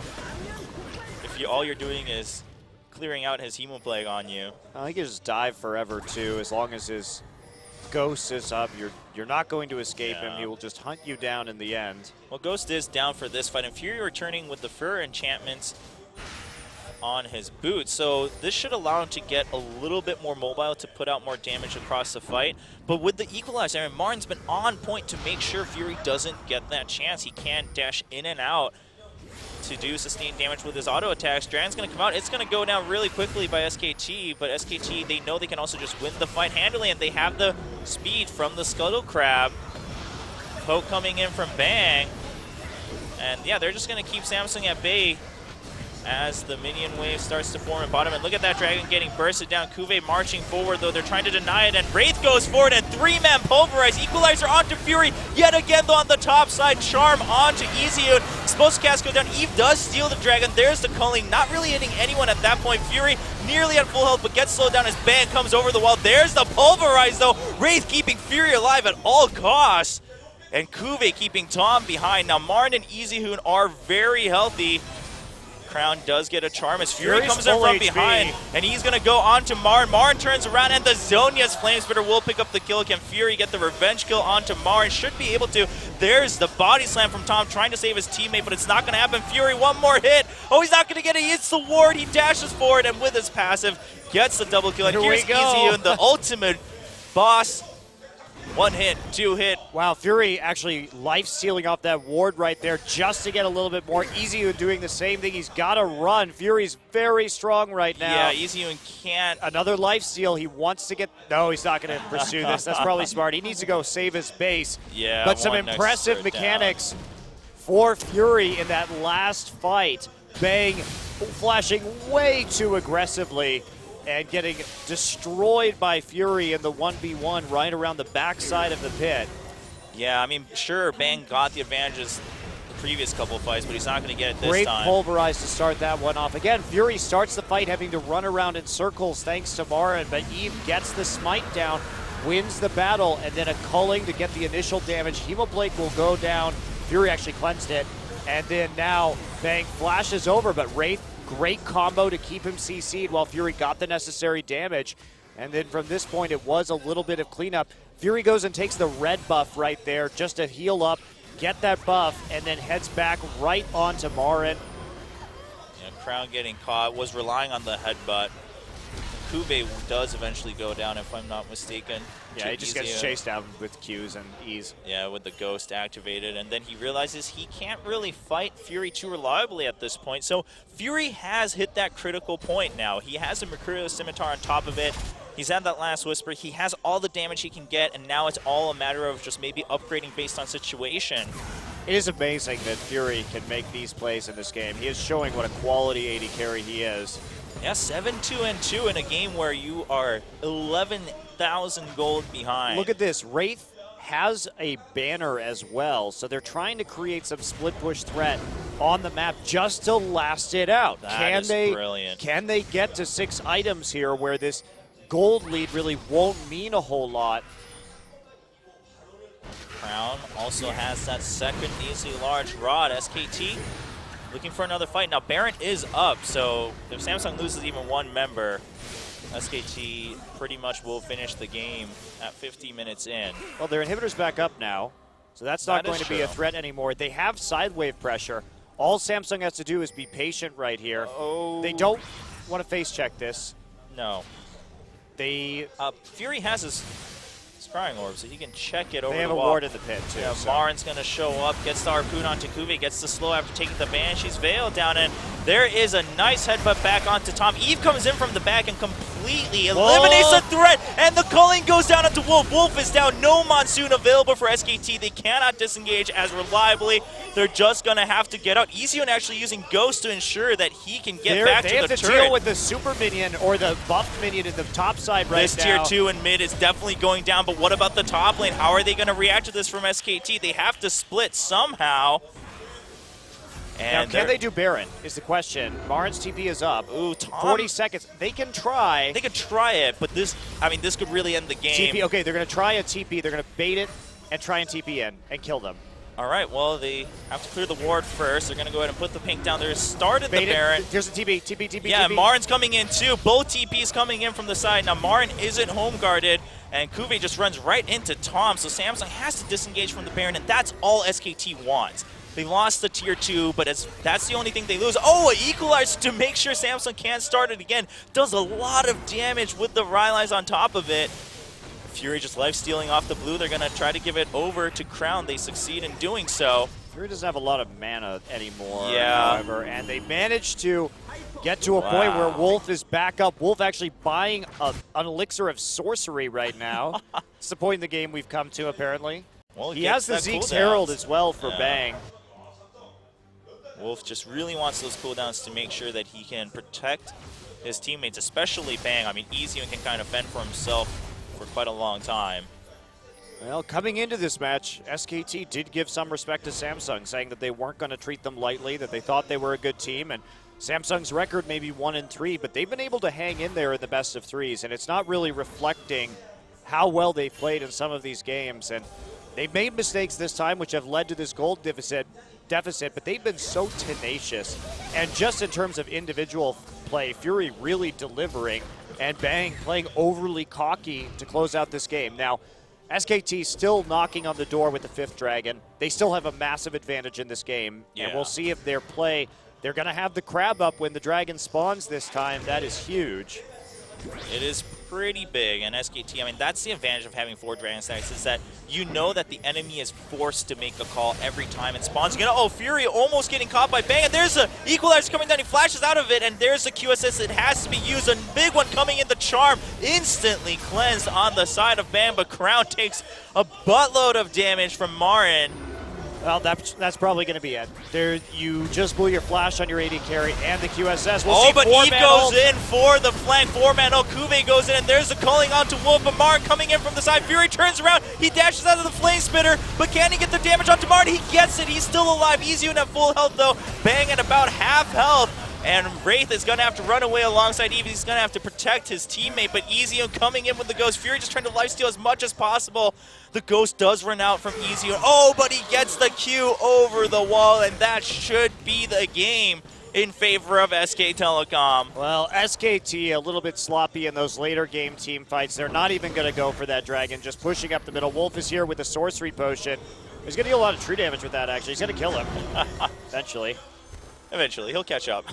if all you're doing is clearing out his Hemoplague on you. I think he just dive forever, too. As long as his Ghost is up, you're not going to escape him. He will just hunt you down in the end. Well, Ghost is down for this fight, and Fury returning with the Fur enchantments on his boots, so this should allow him to get a little bit more mobile to put out more damage across the fight. But with the Equalizer, I mean, Marin's been on point to make sure Fury doesn't get that chance. He can dash in and out to do sustained damage with his auto attacks. Dragon's going to come out. It's going to go down really quickly by SKT, but SKT, they know they can also just win the fight handily, and they have the speed from the Scuttle Crab. Poke coming in from Bang. And yeah, they're just going to keep Samsung at bay as the minion wave starts to form at bottom. And look at that Dragon getting bursted down. Kuve marching forward, though they're trying to deny it. And Wraith goes forward and 3-man pulverize. Equalizer onto Fury. Yet again, though, on the top side. Charm onto EasyHoon. Supposed to cast go down. Eve does steal the Dragon. There's the culling. Not really hitting anyone at that point. Fury nearly at full health, but gets slowed down as Bang comes over the wall. There's the pulverize, though. Wraith keeping Fury alive at all costs. And Kuve keeping Tom behind. Now, Marin and EasyHoon are very healthy. Crown does get a charm as Fury comes in from behind, and he's going to go on to Marin. Marin turns around, and the Zhonya's Flamespitter will pick up the kill. Can Fury get the revenge kill onto Marin? Should be able to. There's the body slam from Tom trying to save his teammate, but it's not going to happen. Fury, one more hit. Oh, he's not going to get it. He hits the ward. He dashes forward, and with his passive, gets the double kill. And here's EasyHoon, the ultimate boss. One hit, two hit. Wow, Fury actually life-stealing off that ward right there just to get a little bit more. EasyHoon doing the same thing. He's got to run. Fury's very strong right now. Yeah, EasyHoon can't. Another life-steal. He wants to get... No, he's not going to pursue this. That's probably smart. He needs to go save his base. Yeah, but some impressive mechanics for Fury in that last fight. Bang flashing way too aggressively and getting destroyed by Fury in the 1v1 right around the backside of the pit. Yeah, I mean, sure, Bang got the advantages the previous couple fights, but he's not going to get it this Great time. pulverize to start that one off. Again, Fury starts the fight having to run around in circles thanks to Marin, but Eve gets the smite down. wins the battle, and then a culling to get the initial damage. Hemoblade will go down. Fury actually cleansed it. And then now Bang flashes over, but Wraith, great combo to keep him CC'd while Fury got the necessary damage. And then from this point, it was a little bit of cleanup. Fury goes and takes the red buff right there just to heal up, get that buff, and then heads back right onto Marin. Yeah, Crown getting caught, was relying on the headbutt. Kube does eventually go down, if I'm not mistaken. Yeah, he just gets chased down with Qs and Es. Yeah, with the Ghost activated, and then he realizes he can't really fight Fury too reliably at this point. So Fury has hit that critical point now. He has a Mercurial Scimitar on top of it. He's had that last Whisper. He has all the damage he can get, and now it's all a matter of just maybe upgrading based on situation. It is amazing that Fury can make these plays in this game. He is showing what a quality AD carry he is. Yeah, 7-2-2 in a game where you are 11,000 gold behind. Look at this. Wraith has a banner as well, so they're trying to create some split push threat on the map just to last it out. That is brilliant. Can they get to 6 items here where this gold lead really won't mean a whole lot? Crown also has that second easily large rod. SKT looking for another fight. Now Baron is up, so if Samsung loses even one member, SKT pretty much will finish the game at 50 minutes in. Well, their inhibitor's back up now, so that's not going to be a threat anymore. They have side wave pressure. All Samsung has to do is be patient right here. Oh. They don't want to face check this. No. They Fury has his Scrying Orb, so he can check it over the wall. They have a ward in the pit, too. Yeah, so. Marin's going to show up, gets the harpoon onto Kuve, gets the slow after taking the Banshee's Veil down, and there is a nice headbutt back onto Tom. Eve comes in from the back and completely eliminates the threat, and the culling goes down onto Wolf. Wolf is down, no Monsoon available for SKT. They cannot disengage as reliably. They're just going to have to get out. Ezreal actually using Ghost to ensure that he can get back to the turret. They have to deal with the super minion or the buffed minion in the top side right now. This tier 2 and mid is definitely going down, but what about the top lane? How are they going to react to this from SKT? They have to split somehow. And now, can they do Baron is the question. Marin's TP is up. Ooh, Tom. 40 seconds. They can try. They could try it, but this, I mean, this could really end the game. TP, okay, they're going to try a TP. They're going to bait it and try and TP in and kill them. All right, well, they have to clear the ward first. They're going to go ahead and put the pink down. They started Bait the Baron. There's a TP. Yeah, Marin's coming in too. Both TPs coming in from the side. Now, Marin isn't home guarded, and Kuve just runs right into Tom, so Samsung has to disengage from the Baron, and that's all SKT wants. They lost the tier 2, but that's the only thing they lose. Oh, an equalizer to make sure Samsung can't start it again. Does a lot of damage with the Rylai's on top of it. Fury just life-stealing off the blue. They're going to try to give it over to Crown. They succeed in doing so. Fury doesn't have a lot of mana anymore, yeah. However, and they managed to get to a point where Wolf is back up. Wolf actually buying an elixir of sorcery right now. It's the point in the game we've come to, apparently. Well, he has the Zeke's Herald as well for Bang. Wolf just really wants those cooldowns to make sure that he can protect his teammates, especially Bang. I mean, Ezreal can kind of fend for himself for quite a long time. Well, coming into this match, SKT did give some respect to Samsung, saying that they weren't going to treat them lightly, that they thought they were a good team, and Samsung's record may be 1-3, but they've been able to hang in there in the best of threes, and it's not really reflecting how well they played in some of these games. And they've made mistakes this time, which have led to this gold deficit, but they've been so tenacious. And just in terms of individual play, Fury really delivering, and Bang playing overly cocky to close out this game. Now, SKT still knocking on the door with the 5th Dragon. They still have a massive advantage in this game, and we'll see if their play, they're going to have the crab up when the Dragon spawns this time. That is huge. It is pretty big, and SKT, I mean, that's the advantage of having 4 Dragon stacks, is that you know that the enemy is forced to make a call every time it spawns again. Oh, Fury almost getting caught by Bang, and there's a Equalizer coming down. He flashes out of it, and there's a QSS that has to be used. A big one coming in, the Charm instantly cleansed on the side of Bang, but Crown takes a buttload of damage from Marin. Well, that's probably going to be it. There, you just blew your flash on your AD carry and the QSS. We'll see but Eve goes in for the flank. 4-man ult. Kuve goes in, and there's the calling onto Wolf. But Marin coming in from the side. Fury turns around. He dashes out of the flame spitter, but can he get the damage onto Marin? He gets it. He's still alive. Ezreal at full health, though. Bang at about half health. And Wraith is going to have to run away alongside Eve. He's going to have to protect his teammate, but Ezio coming in with the Ghost. Fury just trying to lifesteal as much as possible. The Ghost does run out from Ezio. Oh, but he gets the Q over the wall, and that should be the game in favor of SK Telecom. Well, SKT a little bit sloppy in those later game team fights. They're not even going to go for that dragon, just pushing up the middle. Wolf is here with a sorcery potion. He's going to deal a lot of true damage with that, actually. He's going to kill him eventually. Eventually, he'll catch up.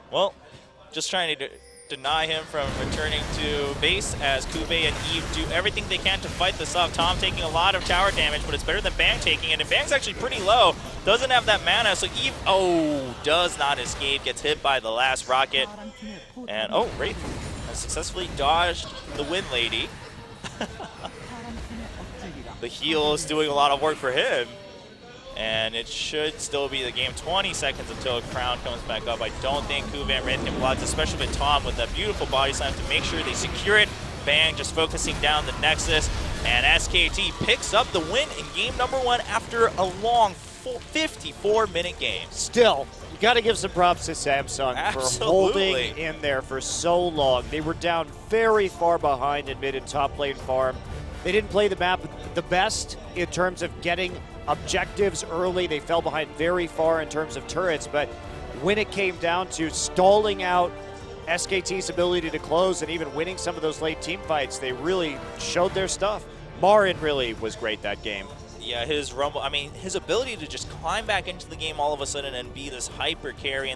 Well, just trying to deny him from returning to base as Kube and Eve do everything they can to fight this off. Tom taking a lot of tower damage, but it's better than Bang taking it. And Bang's actually pretty low. Doesn't have that mana, so Eve, does not escape. Gets hit by the last rocket. And, Wraith has successfully dodged the Wind Lady. The heal is doing a lot of work for him. And it should still be the game. 20 seconds until Crown comes back up. I don't think Kube and Wraith can block, especially with Tom with that beautiful body slam to make sure they secure it. Bang just focusing down the Nexus. And SKT picks up the win in game number 1 after a long 54-minute game. Still, you got to give some props to Samsung for holding in there for so long. They were down very far behind in mid and top lane farm. They didn't play the map the best in terms of getting objectives early. They fell behind very far in terms of turrets, but when it came down to stalling out SKT's ability to close and even winning some of those late team fights, they really showed their stuff. Marin really was great that game. Yeah, his rumble, his ability to just climb back into the game all of a sudden and be this hyper carry